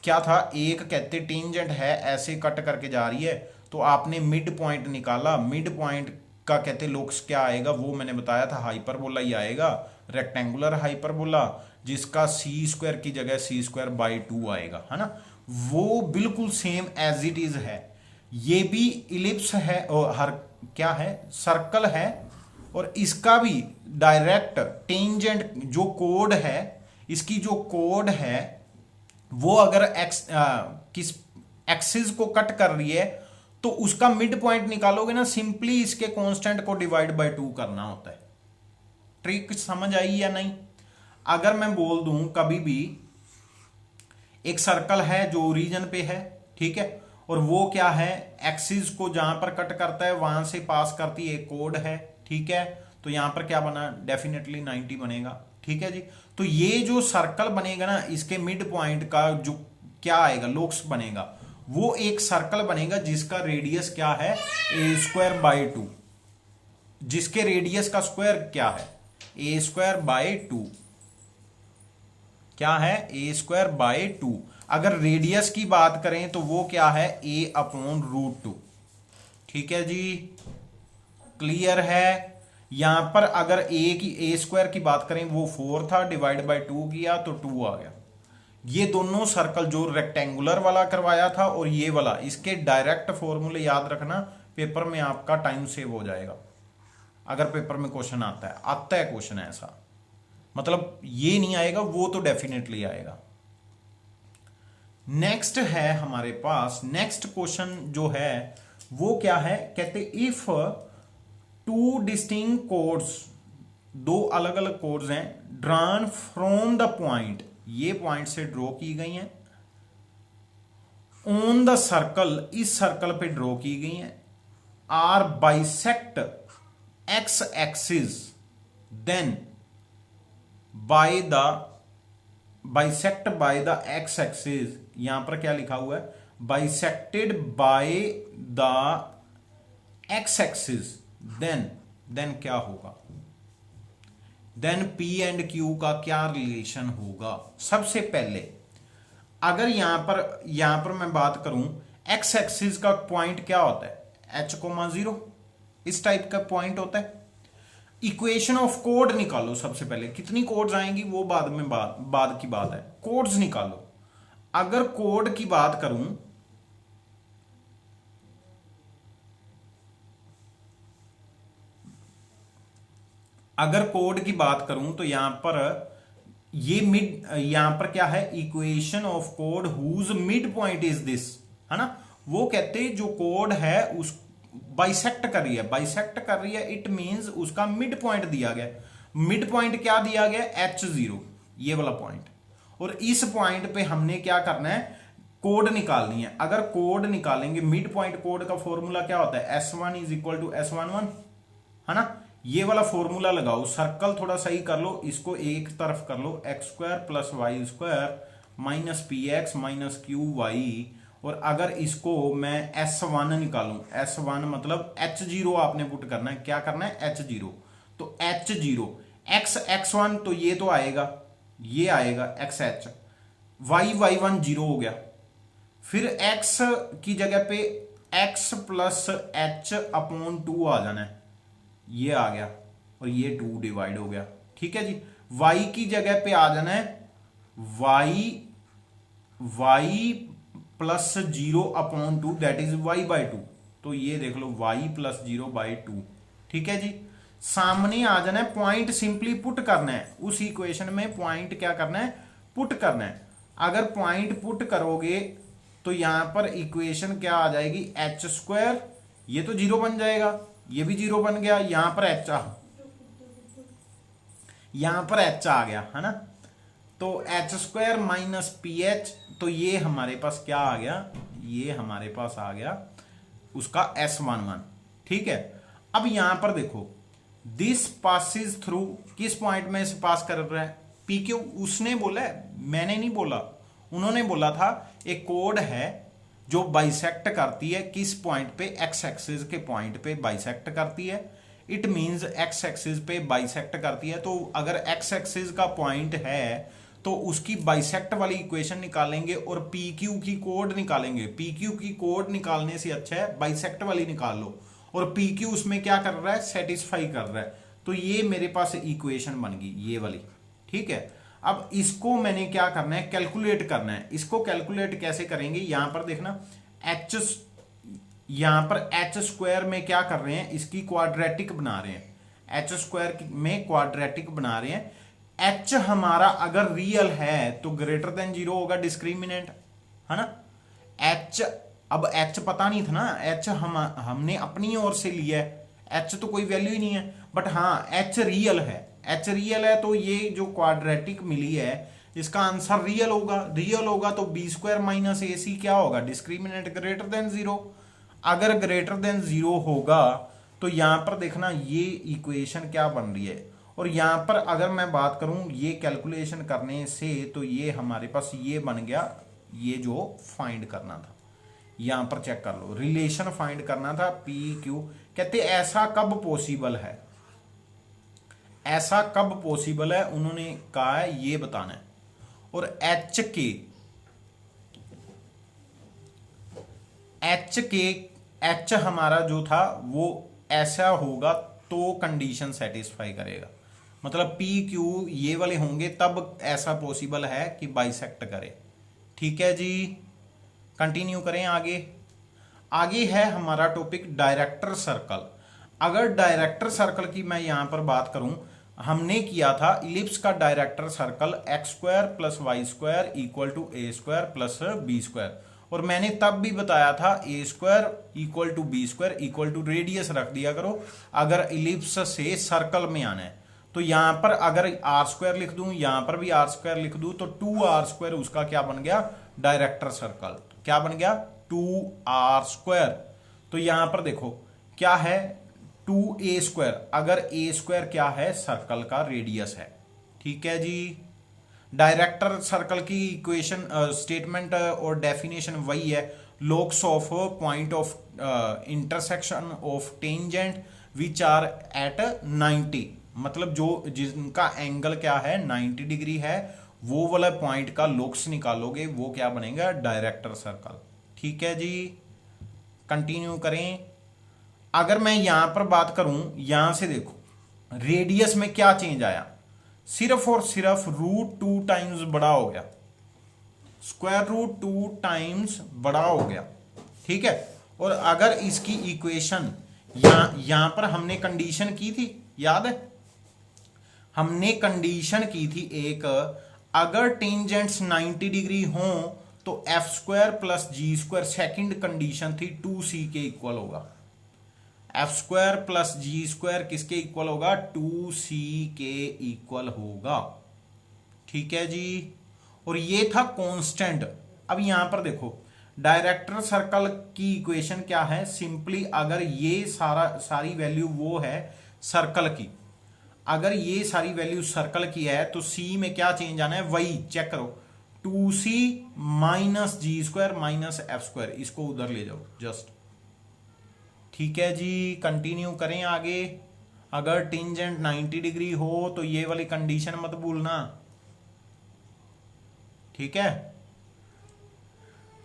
क्या था, एक कहते टेंजेंट है ऐसे कट करके जा रही है, तो आपने मिड पॉइंट निकाला, मिड पॉइंट का कहते लोक्स क्या आएगा, वो मैंने बताया था हाइपरबोला ही आएगा, रेक्टेंगुलर हाइपरबोला, जिसका सी स्क्वायर की जगह सी स्क्वायर बाई 2 आएगा, है ना। वो बिल्कुल सेम एज इट इज है। ये भी इलिप्स है और हर क्या है, सर्कल है, और इसका भी डायरेक्ट टेंजेंट जो कोड है, इसकी जो कोड है वो अगर किस एक्सिस को कट कर रही है तो उसका मिड पॉइंट निकालोगे ना, सिंपली इसके कांस्टेंट को डिवाइड बाय 2 करना होता है। ट्रिक समझ आई या नहीं। अगर मैं बोल दूं कभी भी एक सर्कल है जो ओरिजिन पे है, ठीक है, और वो क्या है, एक्सिस को जहां पर कट करता है वहां से पास करती है, एक कोड है, ठीक है। तो यहां पर क्या बना, डेफिनेटली 90 बनेगा, ठीक है जी। तो ये जो सर्कल बनेगा ना, इसके मिड पॉइंट का जो क्या आएगा, लोक्स बनेगा, वो एक सर्कल बनेगा जिसका रेडियस क्या है, a²/2, जिसके रेडियस का स्क्वायर क्या है, a²/2, क्या है, a²/2। अगर रेडियस की बात करें तो वो क्या है, a/√2, ठीक है जी, क्लियर है। यहां पर अगर a² की बात करें वो 4 था, डिवाइड बाय 2 किया तो 2 आ गया। ये दोनों सर्कल जो रेक्टेंगुलर वाला करवाया था और ये वाला, इसके डायरेक्ट फॉर्मूले याद रखना, पेपर में आपका टाइम सेव हो जाएगा। अगर पेपर में क्वेश्चन आता है क्वेश्चन ऐसा, मतलब ये नहीं आएगा, वो तो डेफिनेटली आएगा। नेक्स्ट है हमारे पास, नेक्स्ट क्वेश्चन जो है वो क्या है, कहते इफ टू डिस्टिंक्ट कोड्स, दो अलग अलग कोड्स हैं, ड्रॉन फ्रॉम द पॉइंट, ये पॉइंट से ड्रॉ की गई हैं, ऑन द सर्कल, इस सर्कल पे ड्रॉ की गई हैं, are bisect x axis, then by the bisect by the x axis, यहां पर क्या लिखा हुआ है, bisected by the x axis, then क्या होगा, देन P एंड Q का क्या रिलेशन होगा। सबसे पहले अगर यहां पर मैं बात करूं, एक्स एक्सिस का पॉइंट क्या होता है, h,0, इस टाइप का पॉइंट होता है। इक्वेशन ऑफ कोड निकालो, सबसे पहले कितनी कोड्स आएंगी वो बाद में बाद की बात है, कोड्स निकालो। अगर कोड की बात करूं, अगर कोड की बात करूं तो यहां पर ये यहां पर क्या है, इक्वेशन ऑफ कोड whose mid point is this, है ना। वो कहते जो कोड है उस बाइसेक्ट कर रही है, बाइसेक्ट कर रही है, इट मींस उसका मिड पॉइंट दिया गया। मिड पॉइंट क्या दिया गया, h0, ये वाला पॉइंट, और इस पॉइंट पे हमने क्या करना है, कोड निकालनी है। अगर कोड निकालेंगे, मिड पॉइंट कोड का फॉर्मूला क्या होता है, S1 = S11, है ना। ये वाला फॉर्मूला लगाओ, सर्कल थोड़ा सही कर लो, इसको एक तरफ कर लो, x² + y² - px - qy, और अगर इसको मैं S1 निकालूं, S1 मतलब h0 आपने पुट करना है, क्या करना है, h0, तो h0 x1 तो ये तो आएगा, ये आएगा xh, y1 0 हो गया, फिर x की जगह पे x + h/2 आ जाना है, ये आ गया, और ये 2 डिवाइड हो गया, ठीक है जी। y की जगह पे आ जाना है y + 0/2, दैट इज y/2, तो ये देख लो y + 0/2, ठीक है जी। सामने आ जाना है, पॉइंट सिंपली पुट करना है, उस इक्वेशन में पॉइंट क्या करना है, पुट करना है। अगर पॉइंट पुट करोगे तो यहां पर इक्वेशन क्या आ जाएगी, h², ये तो 0 बन जाएगा, ये भी 0 बन गया, यहां पर h आ गया, है ना। तो h² - ph, तो ये हमारे पास क्या आ गया, ये हमारे पास आ गया उसका S11, ठीक है। अब यहां पर देखो, दिस पासिस थ्रू, किस पॉइंट में से पास कर रहा है, PQ, उसने बोला है, मैंने नहीं बोला, उन्होंने बोला था। एक कोड है जो बाइसेक्ट करती है, किस पॉइंट पे, एक्स एक्सिस के पॉइंट पे बाइसेक्ट करती है, इट मींस एक्स एक्सिस पे बाइसेक्ट करती है। तो अगर एक्स एक्सिस का पॉइंट है तो उसकी बाइसेक्ट वाली इक्वेशन निकालेंगे और PQ की कोड निकालेंगे। PQ की कोड निकालने से अच्छा है बाइसेक्ट वाली निकाल लो, और PQ उसमें क्या कर रहा है, सेटिस्फाई कर रहा है। तो ये मेरे पास इक्वेशन बन गई, ये वाली, ठीक है। अब इसको मैंने क्या करना है, कैलकुलेट करना है। इसको कैलकुलेट कैसे करेंगे, यहां पर देखना, यहां पर h² में क्या कर रहे हैं, इसकी क्वाड्रेटिक बना रहे हैं, h² में क्वाड्रेटिक बना रहे हैं। h हमारा अगर रियल है तो >0 होगा, डिस्क्रिमिनेंट, है ना। h, अब h पता नहीं था ना, h हमने अपनी ओर से लिया है, h तो कोई वैल्यू ही नहीं है, बट हाँ h रियल है, h रियल है, तो ये जो क्वाड्रेटिक मिली है इसका आंसर रियल होगा। रियल होगा तो बी स्क्वायर माइनस ए सी क्या होगा, डिस्क्रिमिनेंट ग्रेटर देन जीरो। अगर ग्रेटर देन जीरो होगा तो यहां पर देखना ये इक्वेशन क्या बन रही है। और यहां पर अगर मैं बात करूं ये कैलकुलेशन करने से तो ये हमारे पास ये बन गया, ये जो फाइंड करना था यहां पर चेक कर लो, रिलेशन फाइंड करना था पी क्यू। कहते ऐसा कब पॉसिबल है, ऐसा कब पॉसिबल है, उन्होंने कहा है ये बताना है। और एच हमारा जो था वो ऐसा होगा तो कंडीशन सेटिस्फाई करेगा, मतलब पी क्यू ये वाले होंगे तब ऐसा पॉसिबल है कि बाइसेक्ट करे। ठीक है जी, कंटिन्यू करें आगे। आगे है हमारा टॉपिक डायरेक्टर सर्कल। अगर डायरेक्टर सर्कल की मैं यहां पर बात करूं, हमने किया था इलिप्स का director circle X square plus Y square equal to A square plus B square. और मैंने तब भी बताया था A square equal to B square equal to radius रख दिया करो अगर इलिप्स से सर्कल में आना है। तो यहां पर अगर आर स्क्वायर लिख दूं, यहां पर भी आर स्क्वायर लिख दूं, तो 2r² उसका क्या बन गया, डायरेक्टर सर्कल। क्या बन गया, 2r²। तो यहां पर देखो क्या है, 2a²। अगर a² क्या है, सर्कल का रेडियस है। ठीक है जी, डायरेक्टर सर्कल की इक्वेशन स्टेटमेंट और डेफिनेशन वही है, locus of point of intersection of tangent which are at 90, मतलब जो जिनका एंगल क्या है 90 डिग्री है, वो वाला पॉइंट का लोक्स निकालोगे वो क्या बनेगा, डायरेक्टर सर्कल। ठीक है जी, कंटिन्यू करें। अगर मैं यहां पर बात करूं, यहां से देखो रेडियस में क्या चेंज आया, सिर्फ और सिर्फ √2 टाइम्स बड़ा हो गया, √2 टाइम्स बड़ा हो गया। ठीक है, और अगर इसकी इक्वेशन यहां पर हमने कंडीशन की थी, याद है हमने कंडीशन की थी एक, अगर टेंजेंट्स 90 डिग्री हो तो f² plus g², second condition थी 2c के इक्वल होगा। f² प्लस g² किसके इक्वल होगा, 2c के इक्वल होगा। ठीक है जी, और ये था कांस्टेंट। अब यहां पर देखो डायरेक्टर सर्कल की इक्वेशन क्या है, सिंपली अगर ये सारी वैल्यू वो है सर्कल की, अगर ये सारी वैल्यू सर्कल की है तो c में क्या चेंज आना है, वही चेक करो, 2c minus g² minus f², इसको उधर ले जाओ जस्ट। ठीक है जी, कंटिन्यू करें आगे। अगर टेंजेंट 90 डिग्री हो तो ये वाली कंडीशन मत भूलना। ठीक है,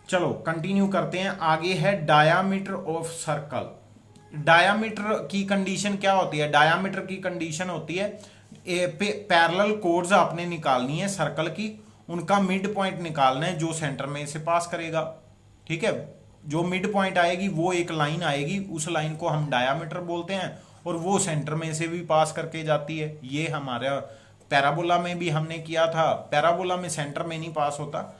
चलो कंटिन्यू करते हैं। आगे है डायामीटर ऑफ सर्कल। डायामीटर की कंडीशन क्या होती है, डायामीटर की कंडीशन होती है पैरेलल कोड्स आपने निकालनी है सर्कल की, उनका मिड पॉइंट निकालना है जो सेंटर में से पास करेगा। ठीक है, जो मिड पॉइंट आएगी वो एक लाइन आएगी, उस लाइन को हम डायामीटर बोलते हैं, और वो सेंटर में से भी पास करके जाती है। ये हमारा पैराबोला में भी हमने किया था, पैराबोला में सेंटर में नहीं पास होता,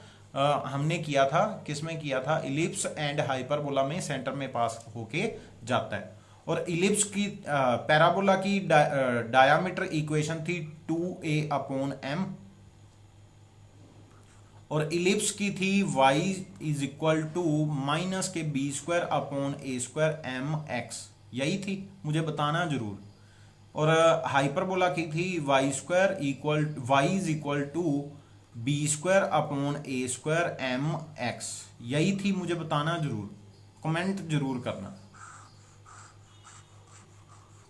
हमने किया था, किसमें किया था, इलिप्स एंड हाइपरबोला में सेंटर में पास होके जाता है। और इलिप्स की पैराबोला की डायामीटर इक्वेशन थी 2a/m, और इलिप्स की थी y is equal to minus k b²/a² mx, यही थी, मुझे बताना जरूर। और हाइपरबोला की थी y is equal to b²/a² mx, यही थी, मुझे बताना जरूर, कमेंट जरूर करना।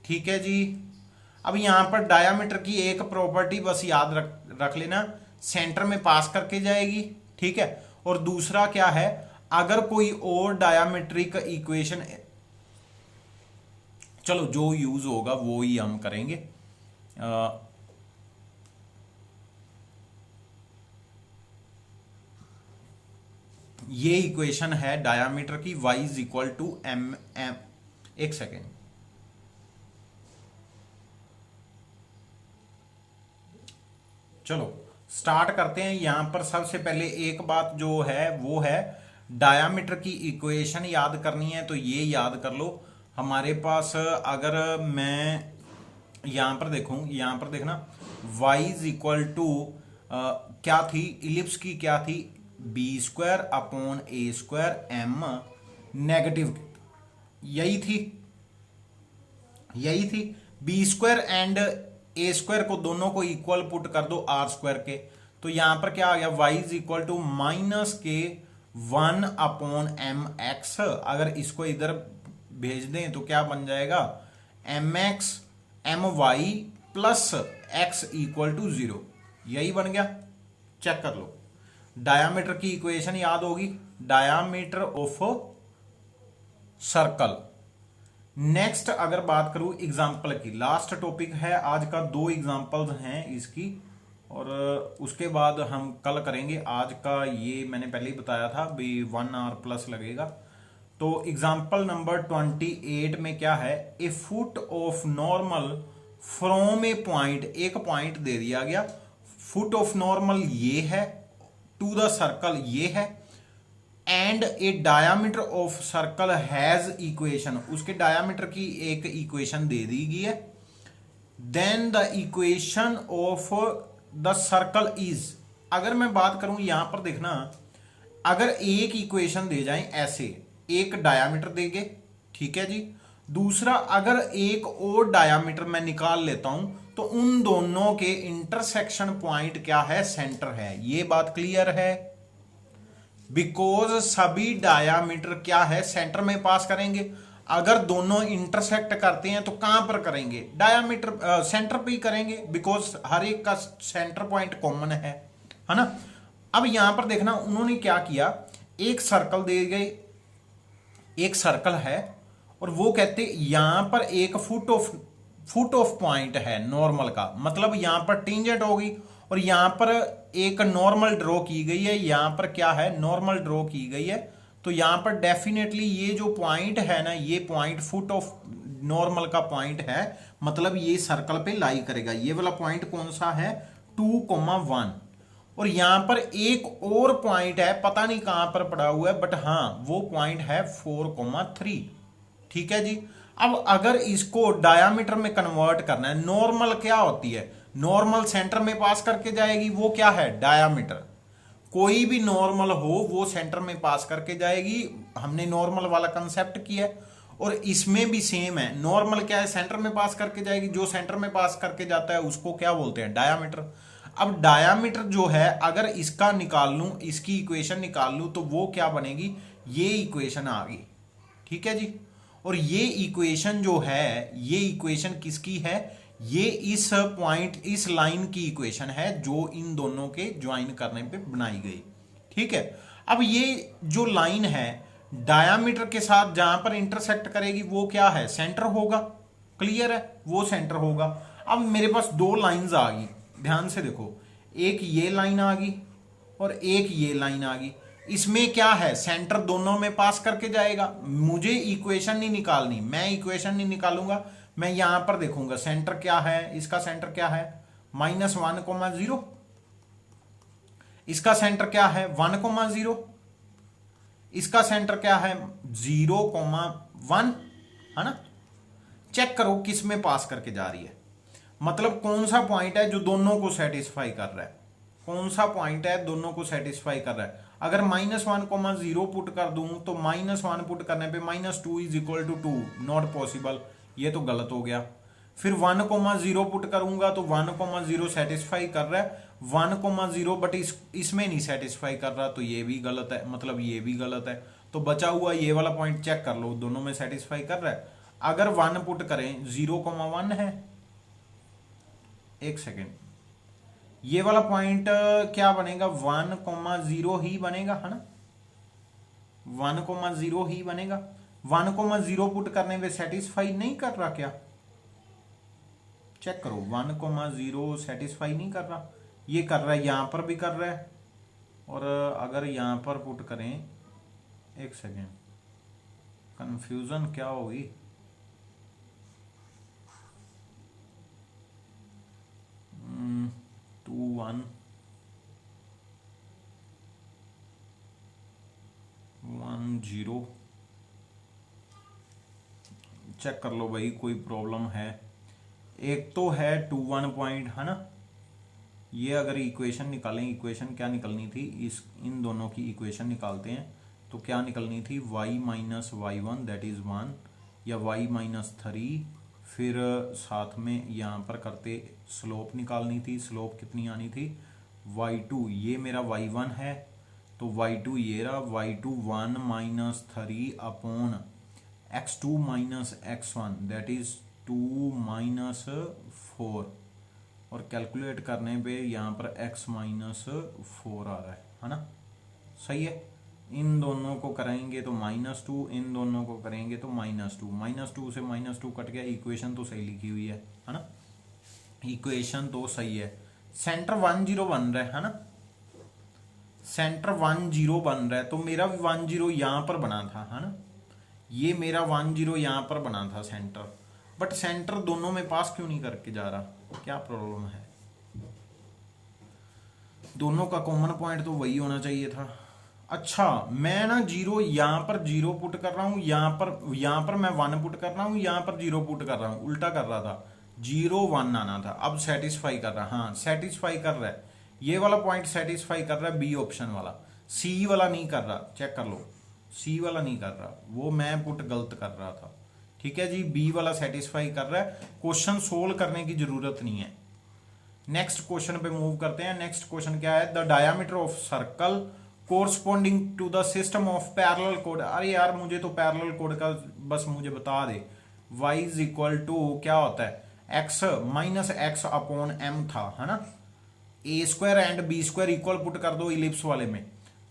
ठीक है जी, अब यहां पर डायामीटर की एक प्रॉपर्टी बस याद रख लेना, सेंटर में पास करके जाएगी। ठीक है, और दूसरा क्या है, अगर कोई और डायामीट्रिक इक्वेशन, चलो जो यूज होगा वो ही हम करेंगे। ये इक्वेशन है डायामीटर की, y is equal to m, एक सेकेंड, चलो स्टार्ट करते हैं। यहां पर सबसे पहले एक बात जो है वो है डायामीटर की इक्वेशन याद करनी है, तो ये याद कर लो। हमारे पास अगर मैं यहां पर देखूं, यहां पर देखना y इज इक्वल टू क्या थी इलिप्स की, क्या थी b square upon a square m negative, यही थी, यही थी। B square and a square को दोनों को इक्वल पुट कर दो आर स्क्वायर के, तो यहां पर क्या आ गया y is equal to minus k 1/mx। अगर इसको इधर भेज दें तो क्या बन जाएगा mx my plus x equal to 0, यही बन गया। चेक कर लो, डायामीटर की इक्वेशन याद होगी, डायामीटर ऑफ सर्कल। नेक्स्ट अगर बात करूं एग्जाम्पल की, लास्ट टॉपिक है आज का, 2 एग्जाम्पल्स हैं इसकी, और उसके बाद हम कल करेंगे। आज का ये मैंने पहले ही बताया था भी 1 आवर प्लस लगेगा। तो एग्जाम्पल नंबर 28 में क्या है, a foot of normal from a point, एक पॉइंट दे दिया गया, फुट ऑफ नॉर्मल ये है, टू द सर्कल ये है, and a diameter of circle has equation, उसके डायामीटर की एक इक्वेशन दे दी गई है। Then the equation of the circle is, अगर मैं बात करूं यहां पर देखना, अगर एक इक्वेशन दे जाए ऐसे, एक डायामीटर देंगे, ठीक है जी, दूसरा अगर एक और डायामीटर मैं निकाल लेता हूं तो उन दोनों के इंटरसेक्शन पॉइंट क्या है, सेंटर है। ये बात क्लियर है, बिकॉज सभी डायामीटर क्या है, सेंटर में पास करेंगे। अगर दोनों इंटरसेक्ट करते हैं तो कहां पर करेंगे, डायामीटर सेंटर पे ही करेंगे, बिकॉज हर एक का सेंटर पॉइंट कॉमन है ना। अब यहां पर देखना उन्होंने क्या किया, एक सर्कल दे गए, एक सर्कल है, और वो कहते यहां पर एक फुट ऑफ पॉइंट है नॉर्मल का, मतलब यहां पर टेंजेंट होगी, और यहां पर एक नॉर्मल ड्रॉ की गई है, यहां पर क्या है नॉर्मल ड्रॉ की गई है, तो यहां पर डेफिनेटली ये जो पॉइंट है ना, ये पॉइंट फुट ऑफ नॉर्मल का पॉइंट है, मतलब ये सर्कल पे लाई करेगा। ये वाला पॉइंट कौन सा है, 2,1, और यहां पर एक और पॉइंट है, पता नहीं कहां पर पड़ा हुआ है, बट हां वो पॉइंट है 4,3, ठीक है जी। अब अगर इसको डायामीटर में कन्वर्ट करना है, नॉर्मल क्या होती है, नॉर्मल सेंटर में पास करके जाएगी, वो क्या है डायामीटर, कोई भी नॉर्मल हो वो सेंटर में पास करके जाएगी, हमने नॉर्मल वाला कंसेप्ट किया। और इसमें भी सेम है, नॉर्मल क्या है, सेंटर में पास करके जाएगी, जो सेंटर में पास करके जाता है उसको क्या बोलते हैं, डायामीटर। अब डायामीटर जो है अगर इसका निकाल लूं, इसकी इक्वेशन निकाल लूं, तो वो क्या बनेगी, ये इक्वेशन आ गई, ठीक है जी। और ये इक्वेशन जो है, ये इक्वेशन किसकी है, ये इस पॉइंट, इस लाइन की इक्वेशन है जो इन दोनों के ज्वाइन करने पे बनाई गई, ठीक है। अब ये जो लाइन है डायामीटर के साथ जहां पर इंटरसेक्ट करेगी वो क्या है, सेंटर होगा, क्लियर है, वो सेंटर होगा। अब मेरे पास 2 लाइंस आ गई, ध्यान से देखो, एक ये लाइन आ गई और एक ये लाइन आ गई, इसमें क्या है, सेंटर दोनों में पास करके जाएगा। मुझे इक्वेशन नहीं निकालनी, मैं इक्वेशन नहीं निकालूंगा, मैं यहां पर देखूंगा सेंटर क्या है, इसका सेंटर क्या है -1,0, इसका सेंटर क्या है 1,0, इसका सेंटर क्या है 0,1, है ना। चेक करो किस में पास करके जा रही है, मतलब कौन सा पॉइंट है जो दोनों को सेटिस्फाई कर रहा है, कौन सा पॉइंट है दोनों को सेटिस्फाई कर रहा है। अगर -1,0 पुट कर दूं तो -1 पुट करने पे -2 is equal to 2, not possible, ये तो गलत हो गया। फिर 1,0 पुट करूंगा तो 1,0 सेटिस्फाई कर रहा है, 1,0 बट इसमें नहीं सेटिस्फाई कर रहा, तो ये भी गलत है, मतलब ये भी गलत है। तो बचा हुआ ये वाला पॉइंट चेक कर लो, दोनों में सेटिस्फाई कर रहा है। अगर 1 पुट करें 0,1 है, एक सेकेंड, ये वाला पॉइंट क्या बनेगा 1,0 ही बनेगा, है ना, 1,0 ही बनेगा। 1,0 पुट करने पे सेटिस्फाई नहीं कर रहा क्या, चेक करो, 1,0 सेटिस्फाई नहीं कर रहा, ये कर रहा है, यहां पर भी कर रहा है, और अगर यहां पर पुट करें, एक सेकेंड, कंफ्यूजन क्या होगी, टू 1 1 0, चेक कर लो भाई कोई प्रॉब्लम है। एक तो है 2 1 पॉइंट, है ना, ये अगर इक्वेशन निकालें, इक्वेशन क्या निकलनी थी, इस इन दोनों की इक्वेशन निकालते हैं तो क्या निकलनी थी, y minus Y one that is 1 या y माइनस 3, फिर साथ में यहाँ पर करते स्लोप निकालनी थी, स्लोप कितनी आनी थी y2, ये मेरा y1 है तो y2 ये रहा, y2 1 minus 3 upon x2 minus x1 that is 2 minus 4, और कैलकुलेट करने पे यहाँ पर x माइनस 4 आ रहा है ना, सही है। इन दोनों को करेंगे तो -2, इन दोनों को करेंगे तो -2 से -2 कट गया, इक्वेशन तो सही लिखी हुई है ना, इक्वेशन तो सही है। सेंटर 1 0 बन रहा है ना, सेंटर 1 0 बन रहा है, तो मेरा 1 0 यहाँ पर बना था है ना, ये मेरा 1 0 यहाँ पर बना था सेंटर, बट सेंटर दोनों में पास क्यों नहीं करके जा रहा, क्या प्रॉब्लम है। दोनों का कॉमन पॉइंट तो वही होना चाहिए था। अच्छा मैं ना 0 यहाँ पर 0 पुट कर रहा हूँ, यहाँ पर मैं 1 पुट कर रहा हूँ, यहाँ पर 0 पुट कर रहा हूँ, उल्टा कर रहा था, 0 1 आना था। अब सेटिस्फाई कर रहा है, हाँ सेटिस्फाई कर रहा है, ये वाला पॉइंट सेटिस्फाई कर रहा है, बी ऑप्शन वाला, सी वाला नहीं कर रहा, चेक कर लो, सी वाला नहीं कर रहा, वो मैं पुट गलत कर रहा था। ठीक है जी, बी वाला सेटिस्फाई कर रहा है, क्वेश्चन सोल्व करने की जरूरत नहीं है। नेक्स्ट क्वेश्चन पे मूव करते हैं। नेक्स्ट क्वेश्चन क्या है, the diameter of circle corresponding to the system of parallel कोड। अरे यार मुझे तो पैरेलल कोड का बस मुझे बता दे, y इज इक्वल टू क्या होता है, x minus x upon m था है ना, a square and b square equal put कर दो इलिप्स वाले में,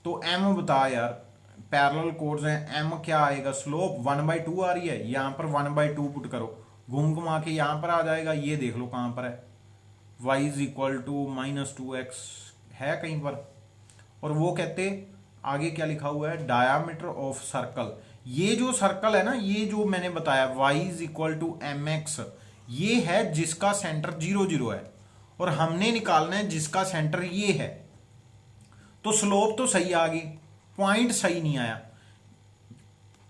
तो m बता यार, पैरेलल कोड्स हैं, m क्या आएगा, स्लोप 1/2 आ रही है, यहाँ पर 1/2 पुट करो, घूम घुमा के यहाँ पर आ जाएगा, ये देख लो कहाँ पर है, y is equal to -2x है कहीं पर, और वो कहते आगे क्या लिखा हुआ है, डायामीटर ऑफ सर्कल, ये जो सर्कल है ना, ये जो मैंने बताया y is equal to mx, ये है जिसका सेंटर 0 0 है, और हमने निकालना है जिसका सेंटर ये है, तो स्लोप तो सही आ गई, पॉइंट सही नहीं आया,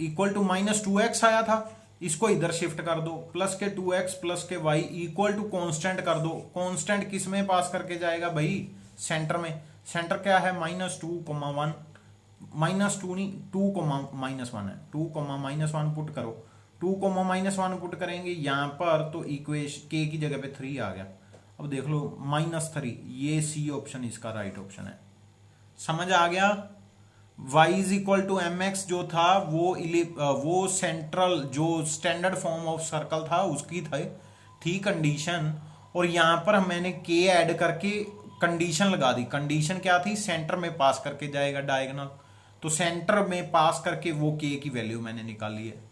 इक्वल टू -2x आया था, इसको इधर शिफ्ट कर दो, प्लस के 2x प्लस के y इक्वल टू कांस्टेंट कर दो, कांस्टेंट किस में पास करके जाएगा भाई, सेंटर में, सेंटर क्या है -2, -1 -2 नहीं 2, -1 है, 2, -1 पुट करो, 2, -1 पुट करेंगे यहाँ पर तो इक्वेशन k की जगह पे 3 आ गया। अब देख लो -3, ये सी ऑप्शन इसका राइट ऑप्शन है, समझ आ गया। y is equal to mx जो था वो सेंट्रल जो स्टैंडर्ड फॉर्म ऑफ सर्कल था उसकी थी कंडीशन, और यहां पर मैंने k ऐड करके कंडीशन लगा दी, कंडीशन क्या थी, सेंटर में पास करके जाएगा डायगोनल, तो सेंटर में पास करके वो k की वैल्यू मैंने निकाली है।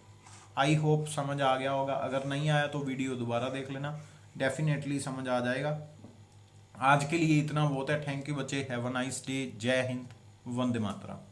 आई होप समझ आ गया होगा, अगर नहीं आया तो वीडियो दोबारा देख लेना, डेफिनेटली समझ आ जाएगा। आज के लिए इतना बहुत है, थैंक यू बच्चे, हैव अ नाइस डे, जय हिंद, वंदे मातरम।